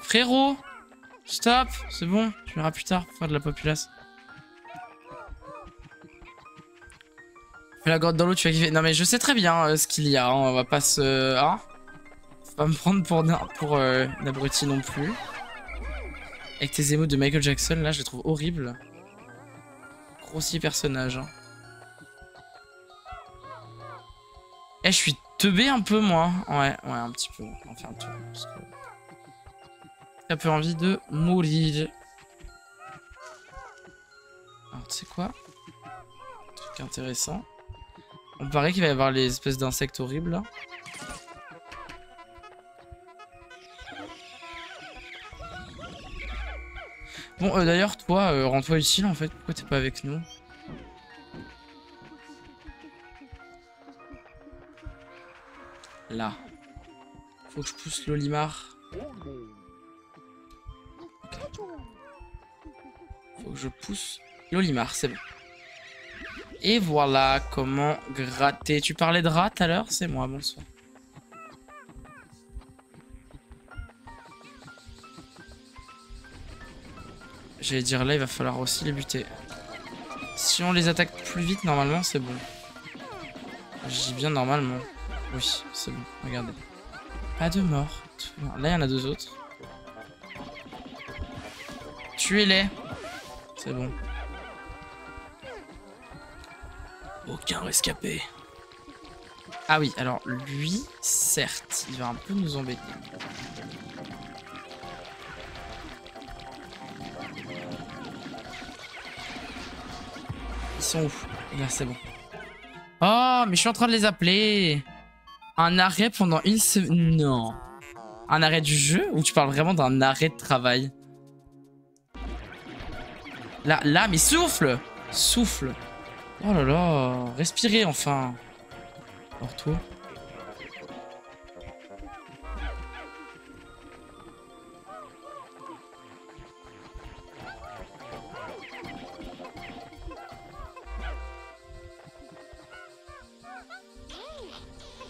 Frérot! Stop! C'est bon, tu verras plus tard pour faire de la populace. Fais la grotte dans l'eau, tu vas kiffer. Non, mais je sais très bien ce qu'il y a. Hein. On va pas se... Hein, faut pas me prendre pour une abruti non plus. Avec tes émots de Michael Jackson, là, je les trouve horribles. Grossier personnage. Hein. Eh, je suis teubé un peu, moi. Ouais, un petit peu. On va faire un tour. Parce que... J'ai un peu envie de mourir. Alors, tu sais quoi? Un truc intéressant. On paraît qu'il va y avoir les espèces d'insectes horribles, là. Bon, d'ailleurs, toi, rends-toi utile, en fait. Pourquoi t'es pas avec nous? Là. Faut que je pousse l'olimar. Faut que je pousse l'olimar, c'est bon. Et voilà comment gratter. Tu parlais de rat tout à l'heure? C'est moi, bonsoir. J'allais dire là, il va falloir aussi les buter. Si on les attaque plus vite, normalement, c'est bon. Je dis bien normalement. Oui, c'est bon, regardez. Pas de mort. Là, il y en a deux autres. Tuez-les. C'est bon. Aucun rescapé. Ah oui, alors lui, certes, il va un peu nous embêter. Ils sont où? Là, c'est bon. Oh, mais je suis en train de les appeler. Un arrêt pendant une semaine. Non. Un arrêt du jeu ou tu parles vraiment d'un arrêt de travail? Là, mais souffle! Souffle. Oh là là, respirez enfin. Alors toi.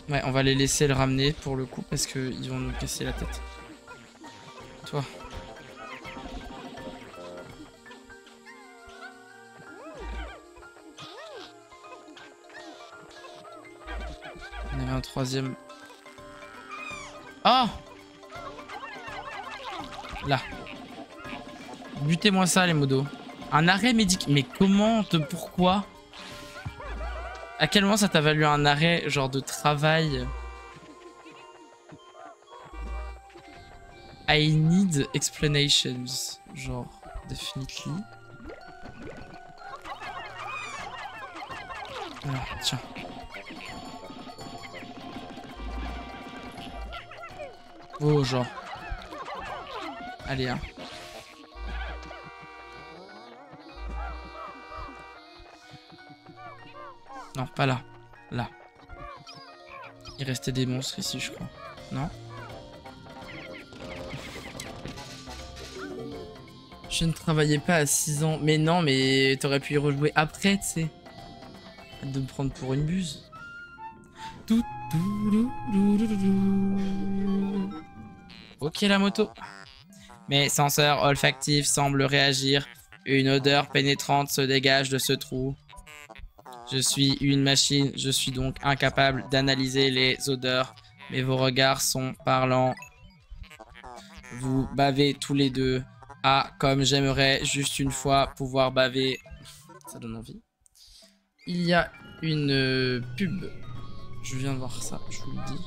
Ouais, on va les laisser le ramener pour le coup parce qu'ils vont nous casser la tête. Toi. On avait un troisième. Oh! Là. Butez-moi ça, les modos. Un arrêt médical. Mais comment? Pourquoi? À quel moment ça t'a valu un arrêt, genre de travail? I need explanations. Genre, definitely. Alors, tiens. Oh, genre. Allez, hein. Non, pas là. Là. Il restait des monstres ici, je crois. Non? Je ne travaillais pas à 6 ans. Mais non, mais t'aurais pu y rejouer après, tu sais. Arrête de me prendre pour une buse. Ok, la moto. Mes senseurs olfactifs semblent réagir. Une odeur pénétrante se dégage de ce trou. Je suis une machine, je suis donc incapable d'analyser les odeurs. Mais vos regards sont parlants. Vous bavez tous les deux. Ah, comme j'aimerais juste une fois pouvoir baver. Ça donne envie. Il y a une pub. Je viens de voir ça, je vous le dis.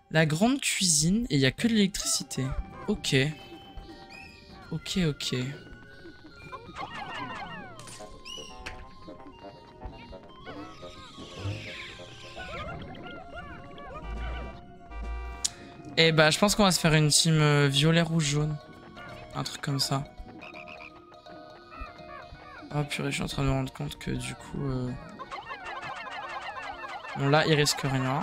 La grande cuisine et il n'y a que de l'électricité. Ok. Ok, ok. Et bah je pense qu'on va se faire une team violet, rouge, jaune. Un truc comme ça. Oh purée, je suis en train de me rendre compte que du coup... Bon, là, il risque rien.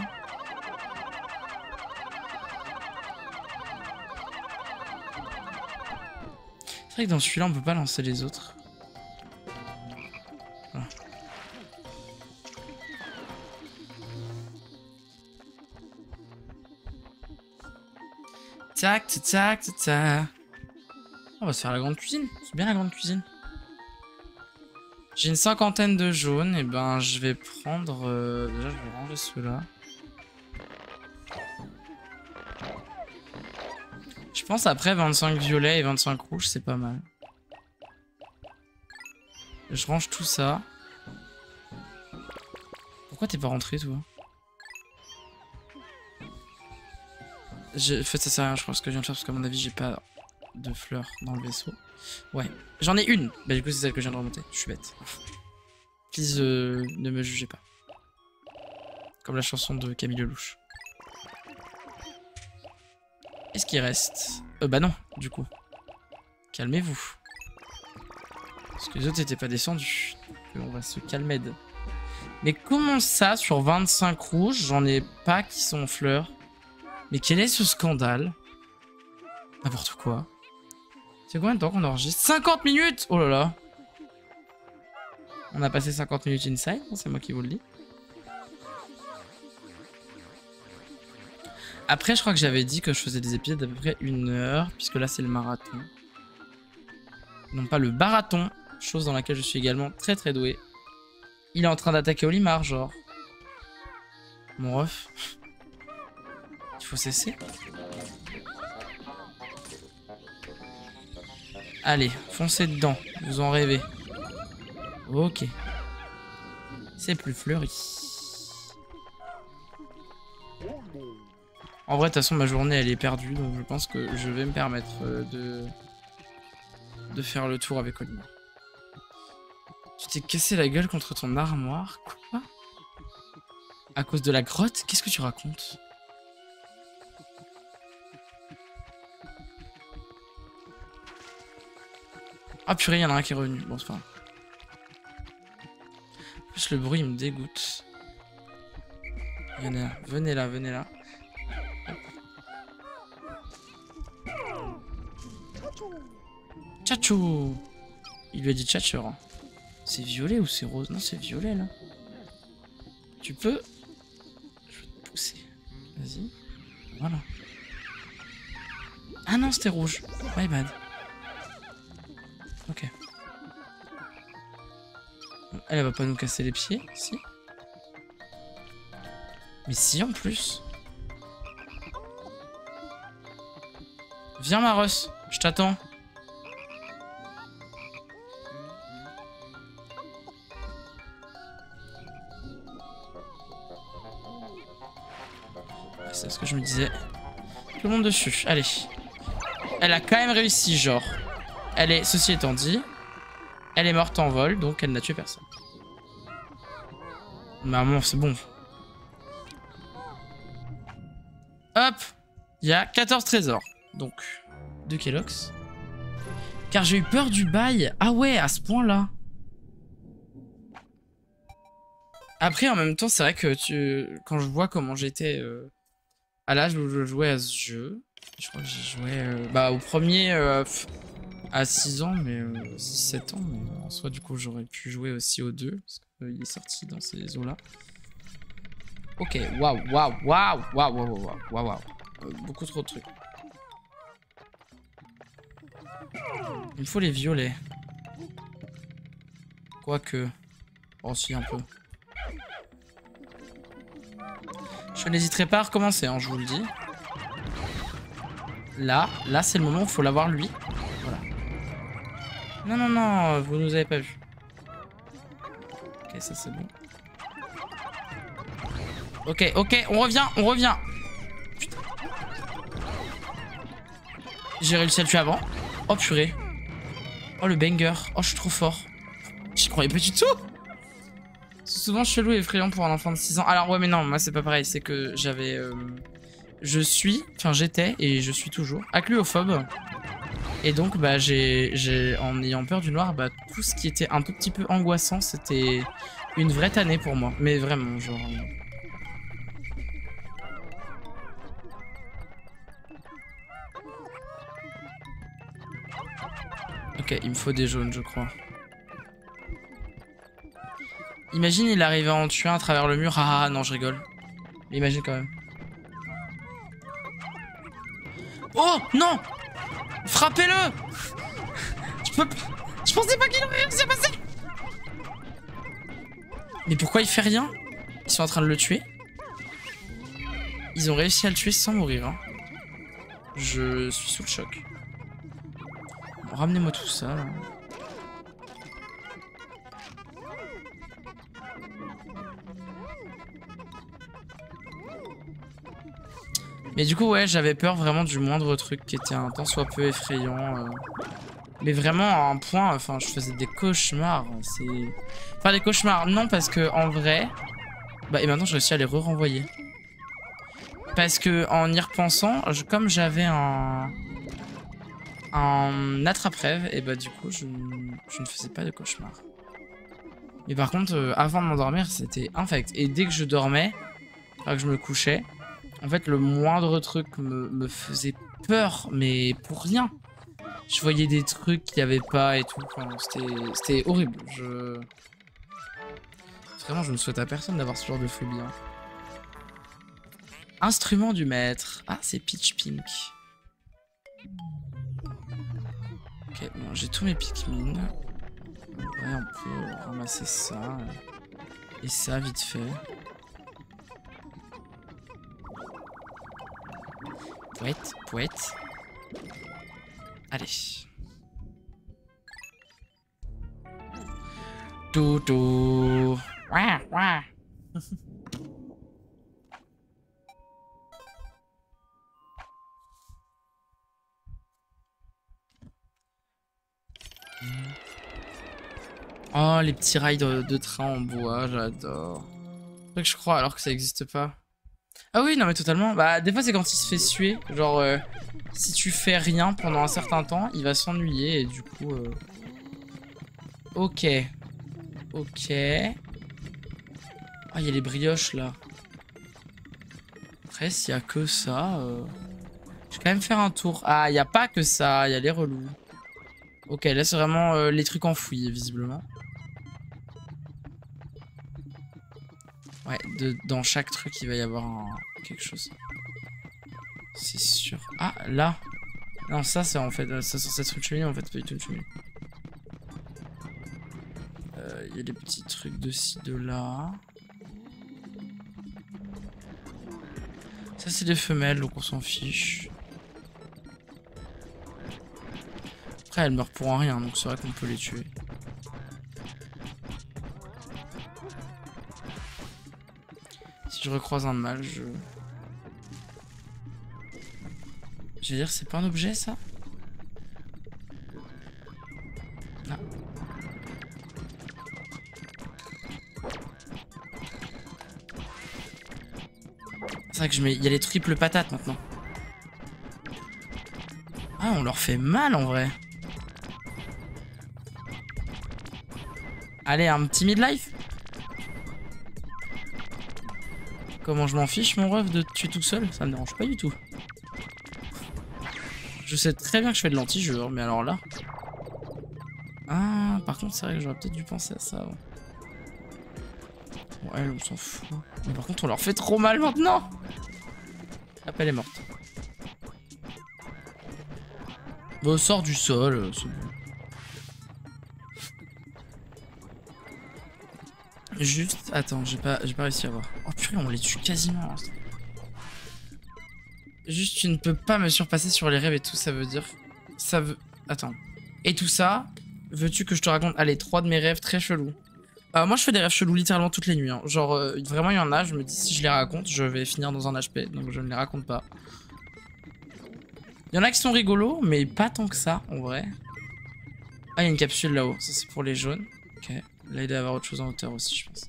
C'est vrai que dans celui-là, on peut pas lancer les autres. Voilà. Tac, tac, tac, tac. On va se faire la grande cuisine. C'est bien la grande cuisine. J'ai une 50aine de jaunes. Et ben, je vais prendre... déjà, je vais ranger ceux-là. Je pense après 25 violets et 25 rouges, c'est pas mal. Je range tout ça. Pourquoi t'es pas rentré, toi? En fait, ça sert à rien, je crois, ce que je viens de faire, parce qu'à mon avis, j'ai pas de fleurs dans le vaisseau. Ouais, j'en ai une. Bah, du coup, c'est celle que je viens de remonter. Je suis bête. Please, ne me jugez pas. Comme la chanson de Camille Lelouch. Qu'est-ce qui reste? Bah non, du coup. Calmez-vous. Parce que les autres n'étaient pas descendus. Donc, on va se calmer. Mais comment ça, sur 25 rouges, j'en ai pas qui sont en fleurs? Mais quel est ce scandale? N'importe quoi. C'est combien de temps qu'on enregistre? 50 minutes! Oh là là. On a passé 50 minutes inside, c'est moi qui vous le dis. Après, je crois que j'avais dit que je faisais des épisodes d'à peu près 1 heure, puisque là, c'est le marathon. Non pas le barathon, chose dans laquelle je suis également très très doué. Il est en train d'attaquer Olimar, genre. Mon ref. Il faut cesser. Allez, foncez dedans, vous en rêvez. Ok. C'est plus fleuri. En vrai, de toute façon, ma journée, elle est perdue, donc je pense que je vais me permettre de faire le tour avec Olimar. Tu t'es cassé la gueule contre ton armoire? Quoi? À cause de la grotte? Qu'est-ce que tu racontes? Ah purée, il y en a un qui est revenu. Bon, c'est pas grave. En plus, le bruit, il me dégoûte. Venez là, venez là, venez là. Tchatchou! Il lui a dit tchatcher. C'est violet ou c'est rose? Non, c'est violet là. Tu peux... Je vais te pousser. Vas-y. Voilà. Ah non, c'était rouge. My bad. Ok. Elle va pas nous casser les pieds, si? Mais si, en plus. Viens, Maros, je t'attends. C'est ce que je me disais. Tout le monde dessus, allez. Elle a quand même réussi, genre. Elle est, ceci étant dit, elle est morte en vol, donc elle n'a tué personne. Maman, c'est bon. Hop, il y a 14 trésors. Donc, 2 Kellogg's. Car j'ai eu peur du bail. Ah ouais, à ce point-là. Après, en même temps, c'est vrai que quand je vois comment j'étais à l'âge où je jouais à ce jeu, je crois que j'ai joué au premier à 6 ans, mais 6-7 ans. Mais en soi, du coup, j'aurais pu jouer aussi au 2, parce qu'il est sorti dans ces eaux-là. Ok, waouh. Beaucoup trop de trucs. Il me faut les violets. Quoique. Oh, si, un peu. Je n'hésiterai pas à recommencer, hein, je vous le dis. Là c'est le moment où il faut l'avoir lui. Voilà. Non, vous nous avez pas vu. Ok, ça c'est bon. Ok, on revient. Putain. J'ai réussi à le tuer avant. Oh purée. Oh le banger. Oh je suis trop fort. J'y croyais pas du tout. C'est souvent chelou et effrayant pour un enfant de 6 ans. Alors ouais mais non, moi c'est pas pareil. C'est que j'avais... j'étais et je suis toujours acluophobe. Et donc bah en ayant peur du noir, bah tout ce qui était un tout petit peu angoissant, c'était une vraie tannée pour moi. Mais vraiment, genre... Ok, il me faut des jaunes, je crois. Imagine, il arrivait à en tuer un à travers le mur. Ah non, je rigole. Mais imagine quand même. Oh non! Frappez-le! Je pensais pas qu'il aurait réussi à passer! Mais pourquoi il fait rien? Ils sont en train de le tuer. Ils ont réussi à le tuer sans mourir. Hein. Je suis sous le choc. Bon, ramenez-moi tout ça. Là. Mais du coup, ouais, j'avais peur vraiment du moindre truc qui était un tant soit peu effrayant. Mais vraiment à un point, enfin, je faisais des cauchemars. Enfin, des cauchemars, non, parce que en vrai... Bah, et maintenant, je réussis à les renvoyer. Parce que en y repensant, comme j'avais un attrape-rêve, et bah du coup, je ne faisais pas de cauchemars. Mais par contre, avant de m'endormir, c'était infect. Et dès que je dormais, que je me couchais, en fait, le moindre truc me faisait peur, mais pour rien. Je voyais des trucs qu'il n'y avait pas et tout. Enfin, c'était horrible. Vraiment, je ne souhaite à personne d'avoir ce genre de phobie. Hein. Instrument du maître. Ah, c'est Peach Pink. Ok, bon, j'ai tous mes Pikmin. Ouais, on peut ramasser ça. Et ça, vite fait. Pouette, pouette. Allez. Toutou. Ouah, ouah. Oh, les petits rails de train en bois, j'adore. C'est vrai que je crois alors que ça existe pas. Ah oui, non mais totalement. Bah, des fois c'est quand il se fait suer. Genre, si tu fais rien pendant un certain temps, il va s'ennuyer et du coup... Ok. Ok. Ah, il y a les brioches là. Après, s'il y a que ça... Je vais quand même faire un tour. Ah, il n'y a pas que ça, il y a les relous. Ok, là c'est vraiment les trucs enfouis, visiblement. Ouais, dans chaque truc, il va y avoir quelque chose. C'est sûr. Ah, là. Non, ça, c'est en fait... ça, c'est censé être une cheminée, en fait, c'est pas du tout une cheminée. Il y a des petits trucs de ci, de là. Ça, c'est des femelles, donc on s'en fiche. Après, elles meurent pour rien, donc c'est vrai qu'on peut les tuer. Si je recroise un mâle, je... Je veux dire, c'est pas un objet, ça? Non. C'est vrai que il y a les triples patates, maintenant. Ah, on leur fait mal, en vrai. Allez, un petit midlife. Comment je m'en fiche, mon ref, de te tuer tout seul? Ça me dérange pas du tout. Je sais très bien que je fais de l'anti-jeu, mais alors là... Ah, par contre, c'est vrai que j'aurais peut-être dû penser à ça avant. Bon, elle, on s'en fout. Mais par contre, on leur fait trop mal maintenant. Hop, elle est morte. Bon, sort du sol, c'est bon. Juste, attends, j'ai pas réussi à voir. Oh purée, on les tue quasiment. Juste, tu ne peux pas me surpasser sur les rêves et tout, ça veut dire... Ça veut... Attends. Et tout ça, veux-tu que je te raconte... Allez, 3 de mes rêves très chelous. Moi, je fais des rêves chelous littéralement toutes les nuits. Hein. Genre, vraiment, il y en a, je me dis, si je les raconte, je vais finir dans un HP, donc je ne les raconte pas. Il y en a qui sont rigolos, mais pas tant que ça, en vrai. Ah, il y a une capsule là-haut, ça c'est pour les jaunes. Ok. Là, il doit y avoir autre chose en hauteur aussi, je pense.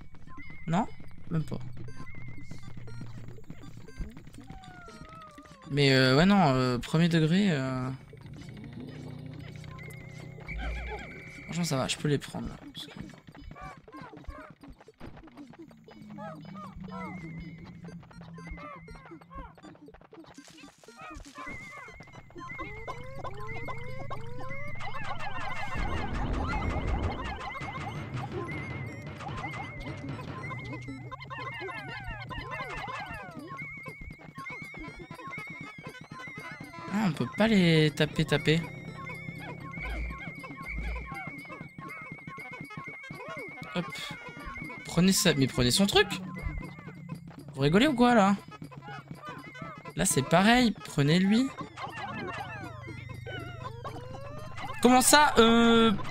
Non? Même pas. Mais ouais, non, premier degré... Franchement, ça va, je peux les prendre, là. Ah, on peut pas les taper. Hop. Prenez ça. Mais prenez son truc. Vous rigolez ou quoi là? Là c'est pareil. Prenez lui. Comment ça?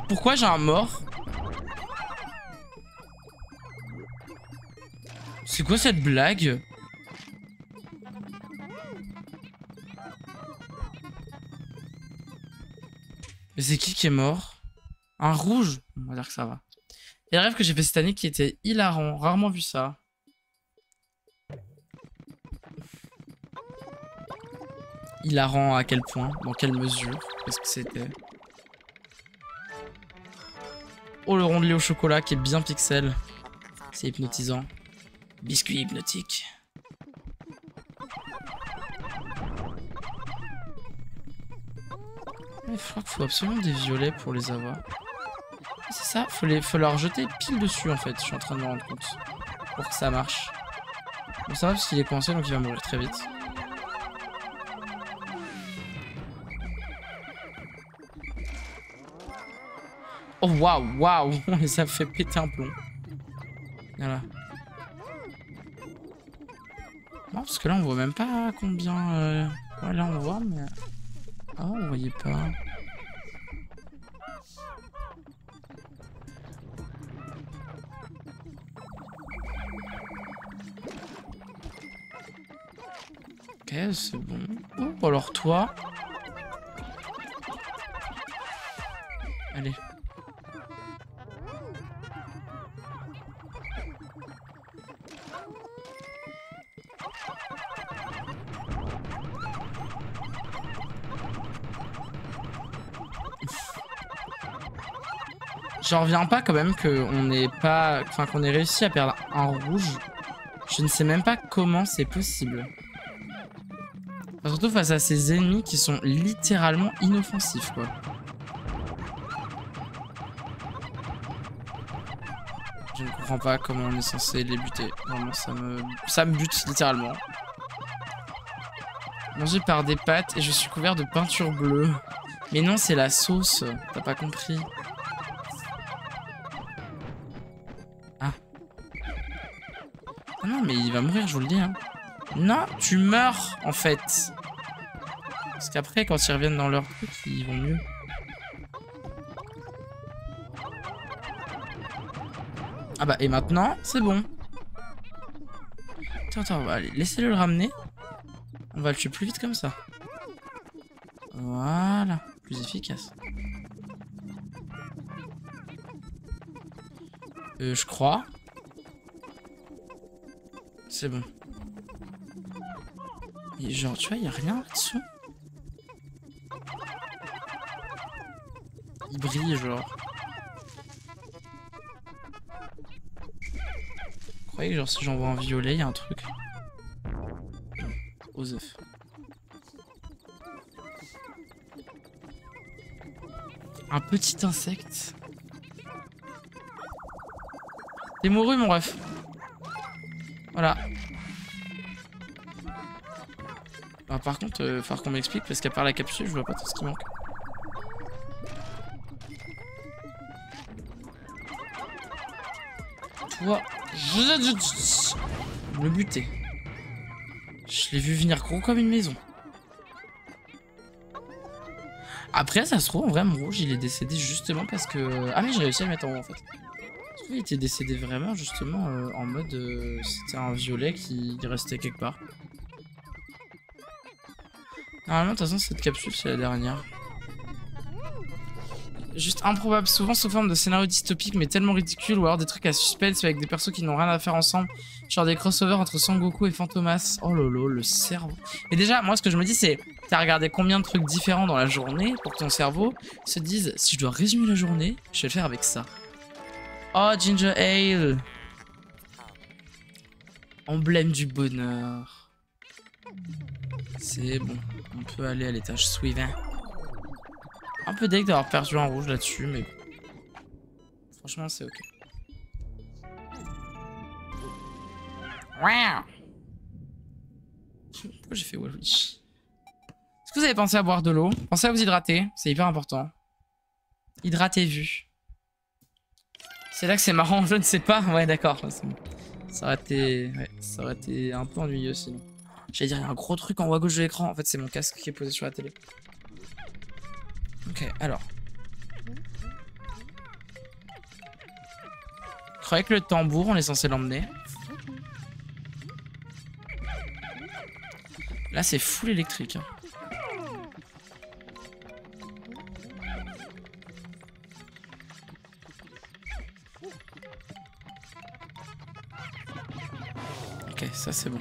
Pourquoi j'ai un mort? C'est quoi cette blague? Mais c'est qui est mort? Un rouge? On va dire que ça va. Et le rêve que j'ai fait cette année qui était hilarant. Rarement vu ça. Hilarant à quel point? Dans quelle mesure? Qu'est-ce que c'était? Oh, le rondelet au chocolat qui est bien pixel. C'est hypnotisant. Biscuit hypnotique. Je crois qu'il faut absolument des violets pour les avoir. C'est ça, faut leur jeter pile dessus en fait, je suis en train de me rendre compte. Pour que ça marche. Bon ça va parce qu'il est coincé donc il va mourir très vite. Oh waouh, on les a fait péter un plomb. Voilà. Non parce que là on voit même pas combien... Ouais là on voit mais... Ah on voyait pas... Ok, c'est bon. Oh, alors toi... Allez. J'en reviens pas quand même qu'on n'ait pas... Enfin qu'on ait réussi à perdre un rouge. Je ne sais même pas comment c'est possible. Enfin, surtout face à ces ennemis qui sont littéralement inoffensifs quoi. Je ne comprends pas comment on est censé les buter. Vraiment ça me bute littéralement. Mangé par des pâtes et je suis couvert de peinture bleue. Mais non c'est la sauce, t'as pas compris. Ah non mais il va mourir je vous le dis hein. Non tu meurs en fait. Parce qu'après quand ils reviennent dans leur truc ils vont mieux. Ah bah et maintenant c'est bon. Attends allez laissez-le le ramener. On va le tuer plus vite comme ça. Voilà, plus efficace. Je crois. C'est bon. Et genre, tu vois, y a rien là-dessous. Il brille, genre. Vous croyez que genre si j'envoie un violet, y a un truc? Aux œufs. Un petit insecte. T'es mouru, mon ref. Voilà. Bah, par contre, il va falloir qu'on m'explique parce qu'à part la capsule, je vois pas tout ce qui manque. Toi, le buter. Je l'ai vu venir gros comme une maison. Après, ça se trouve, en vrai, mon rouge, il est décédé justement parce que... Ah mais j'ai réussi à le mettre en haut, en fait. Je trouve qu'il était décédé vraiment, justement, en mode... C'était un violet qui restait quelque part. Normalement, de toute façon, cette capsule, c'est la dernière. Juste improbable, souvent sous forme de scénario dystopique, mais tellement ridicule, ou alors des trucs à suspense avec des persos qui n'ont rien à faire ensemble. Genre des crossovers entre Sangoku et Fantomas. Oh lolo, le cerveau. Et déjà, moi, ce que je me dis, c'est... T'as regardé combien de trucs différents dans la journée pour que ton cerveau se dise, si je dois résumer la journée, je vais le faire avec ça. Oh, Ginger Ale. Emblème du bonheur. C'est bon, on peut aller à l'étage suivant. Un peu deg d'avoir perdu un rouge là-dessus, mais franchement c'est ok. Pourquoi j'ai fait Walwish? Est-ce que vous avez pensé à boire de l'eau? Pensez à vous hydrater, c'est hyper important. Hydratez-vous. C'est là que c'est marrant, je ne sais pas. Ouais, d'accord. Ça aurait été... Ouais, ça aurait été un peu ennuyeux sinon. J'allais dire, il y a un gros truc en haut à gauche de l'écran. En fait, c'est mon casque qui est posé sur la télé. Ok, alors. Je croyais que le tambour, on est censé l'emmener. Là, c'est full électrique. Hein. Ok, ça c'est bon.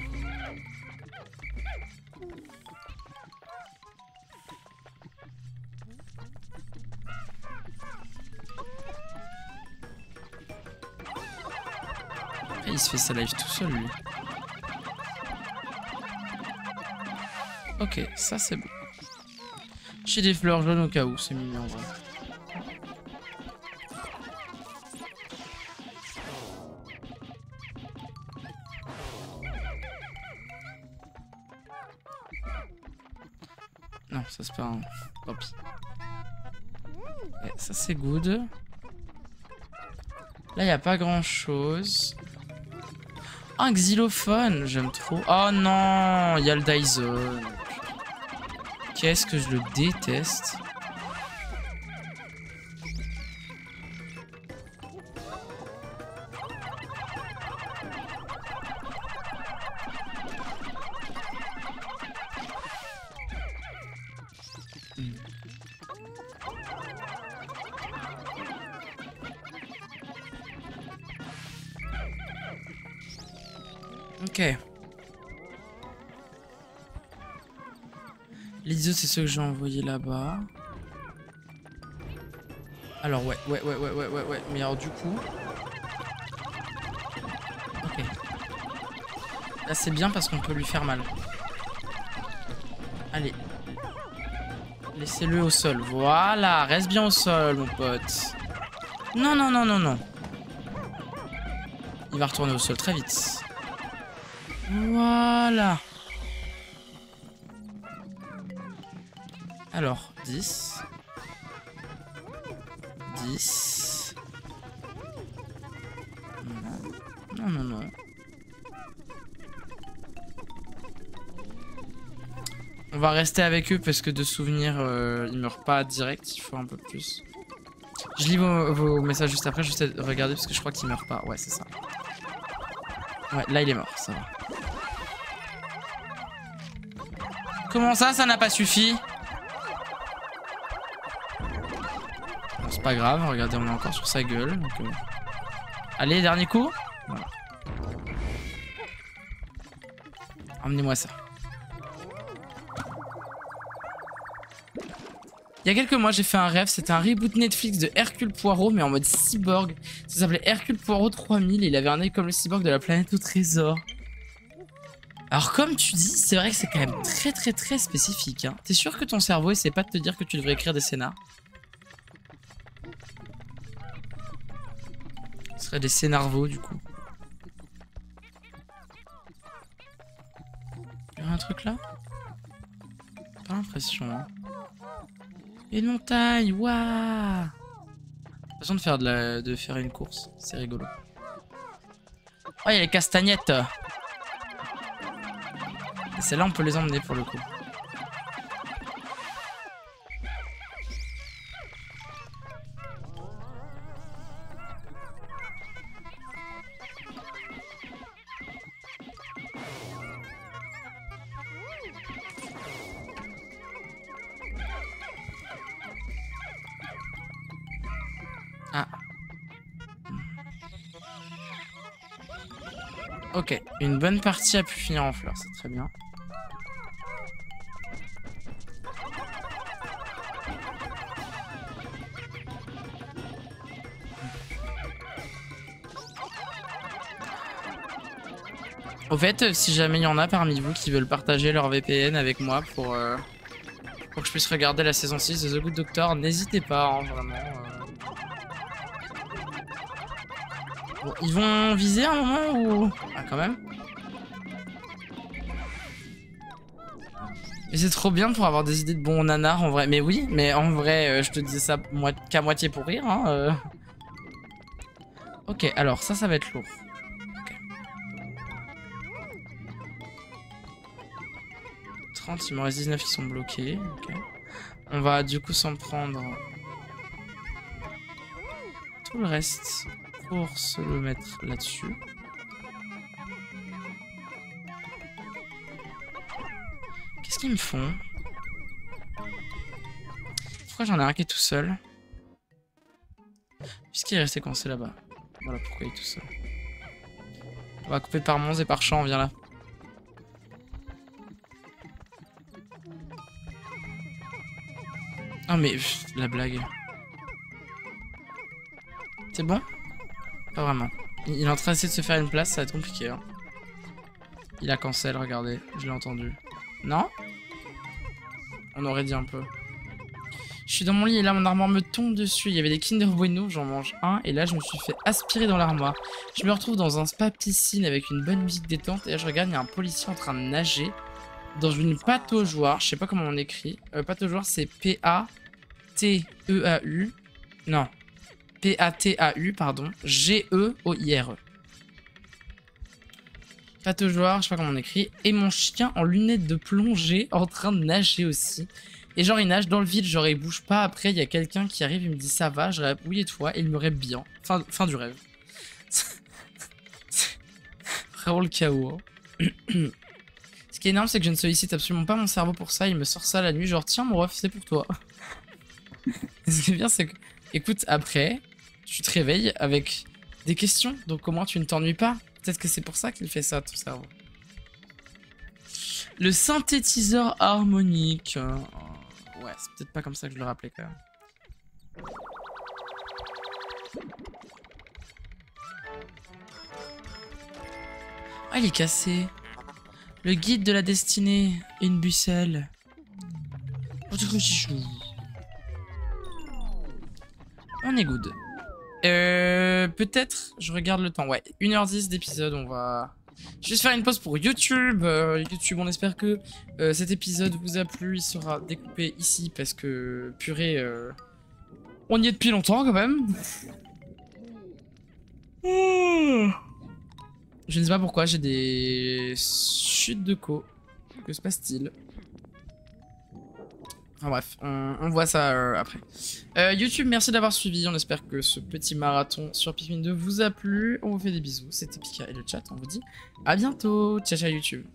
Et il se fait sa live tout seul lui. Ok, ça c'est bon. J'ai des fleurs jaunes au cas où, c'est mignon en vrai. Non, ça c'est pas un... Tant pis. Ouais, ça c'est good. Là, il n'y a pas grand chose. Oh, un xylophone, j'aime trop. Oh non, il y a le Dyson. Qu'est-ce que je le déteste. Ok. Les autres, c'est ceux que j'ai envoyés là-bas. Alors, ouais. Mais alors, du coup... Ok. Là, c'est bien parce qu'on peut lui faire mal. Allez. Laissez-le au sol. Voilà. Reste bien au sol, mon pote. Non, non, non, non, non. Il va retourner au sol très vite. Voilà. Alors, 10. 10. Non, non, non. On va rester avec eux parce que de souvenir, ils meurent pas direct. Il faut un peu plus. Je lis vos messages juste après. Juste regarder parce que je crois qu'ils meurent pas. Ouais, c'est ça. Ouais, là, il est mort. Ça va. Comment ça n'a pas suffi? Bon, c'est pas grave, regardez, on est encore sur sa gueule. Donc, allez, dernier coup. Voilà. Emmenez-moi ça. Il y a quelques mois, j'ai fait un rêve. C'était un reboot Netflix de Hercule Poirot, mais en mode cyborg. Ça s'appelait Hercule Poirot 3000 et il avait un œil comme le cyborg de la planète au trésor. Alors comme tu dis, c'est vrai que c'est quand même très spécifique. Hein. T'es sûr que ton cerveau essaie pas de te dire que tu devrais écrire des scénars? Ce serait des scénarvos du coup. Il y a un truc là? Pas l'impression. Hein. Et une montagne, waouh! Façon de faire une course, c'est rigolo. Oh, il y a les castagnettes. Et celles-là, on peut les emmener pour le coup. Ah. Ok, une bonne partie a pu finir en fleurs, c'est très bien. Au fait, si jamais il y en a parmi vous qui veulent partager leur VPN avec moi pour que je puisse regarder la saison 6 de The Good Doctor, n'hésitez pas, hein, vraiment. Bon, ils vont viser un moment ou... Ah, quand même. Mais c'est trop bien pour avoir des idées de bons nanars en vrai. Mais oui, mais en vrai, je te disais ça qu'à moitié pour rire. Hein, Ok, alors ça va être lourd. Okay. 30, il me reste 19 qui sont bloqués. Okay. On va du coup s'en prendre tout le reste pour se le mettre là-dessus. Qu'est-ce qu'ils me font? Pourquoi j'en ai un qui est tout seul? Puisqu'il est resté coincé là-bas. Voilà pourquoi il est tout seul. On va couper par Mons et par Champ, viens là. Ah mais pff, la blague. C'est bon? Pas vraiment. Il est en train d'essayer de se faire une place, ça va être compliqué. Hein. Il a cancel, regardez, je l'ai entendu. Non? On aurait dit un peu. Je suis dans mon lit et là mon armoire me tombe dessus. Il y avait des Kinder Bueno, j'en mange un. Et là je me suis fait aspirer dans l'armoire. Je me retrouve dans un spa piscine avec une bonne musique détente. Et là je regarde, il y a un policier en train de nager dans une pataugeoire. Je sais pas comment on écrit. Pataugeoire c'est P-A-T-E-A-U. Non. P-A-T-A-U, pardon. G-E-O-I-R-E. Pataugeoire, je sais pas comment on écrit. Et mon chien en lunettes de plongée en train de nager aussi. Et genre il nage dans le vide, genre il bouge pas. Après il y a quelqu'un qui arrive, il me dit ça va. Je rêve oui et toi. Et il me rêve bien. Fin du rêve. C'est vraiment le chaos. Hein. Ce qui est énorme c'est que je ne sollicite absolument pas mon cerveau pour ça. Il me sort ça la nuit, genre tiens mon ref c'est pour toi. Ce qui est bien c'est que, écoute après, tu te réveilles avec des questions. Donc comment tu ne t'ennuies pas? Peut-être que c'est pour ça qu'il fait ça, ton cerveau. Le synthétiseur harmonique. Ouais, c'est peut-être pas comme ça que je le rappelais quand même. Ah, il est cassé. Le guide de la destinée. Une buccelle. On est good. Peut-être, je regarde le temps. Ouais, 1h10 d'épisode, on va... Je vais juste faire une pause pour YouTube. YouTube, on espère que cet épisode vous a plu. Il sera découpé ici parce que, purée, on y est depuis longtemps quand même. Je ne sais pas pourquoi, j'ai des chutes de co. Que se passe-t-il? Enfin bref, on voit ça après. YouTube, merci d'avoir suivi. On espère que ce petit marathon sur Pikmin 2 vous a plu. On vous fait des bisous. C'était Pika et le chat. On vous dit à bientôt. Ciao, ciao YouTube.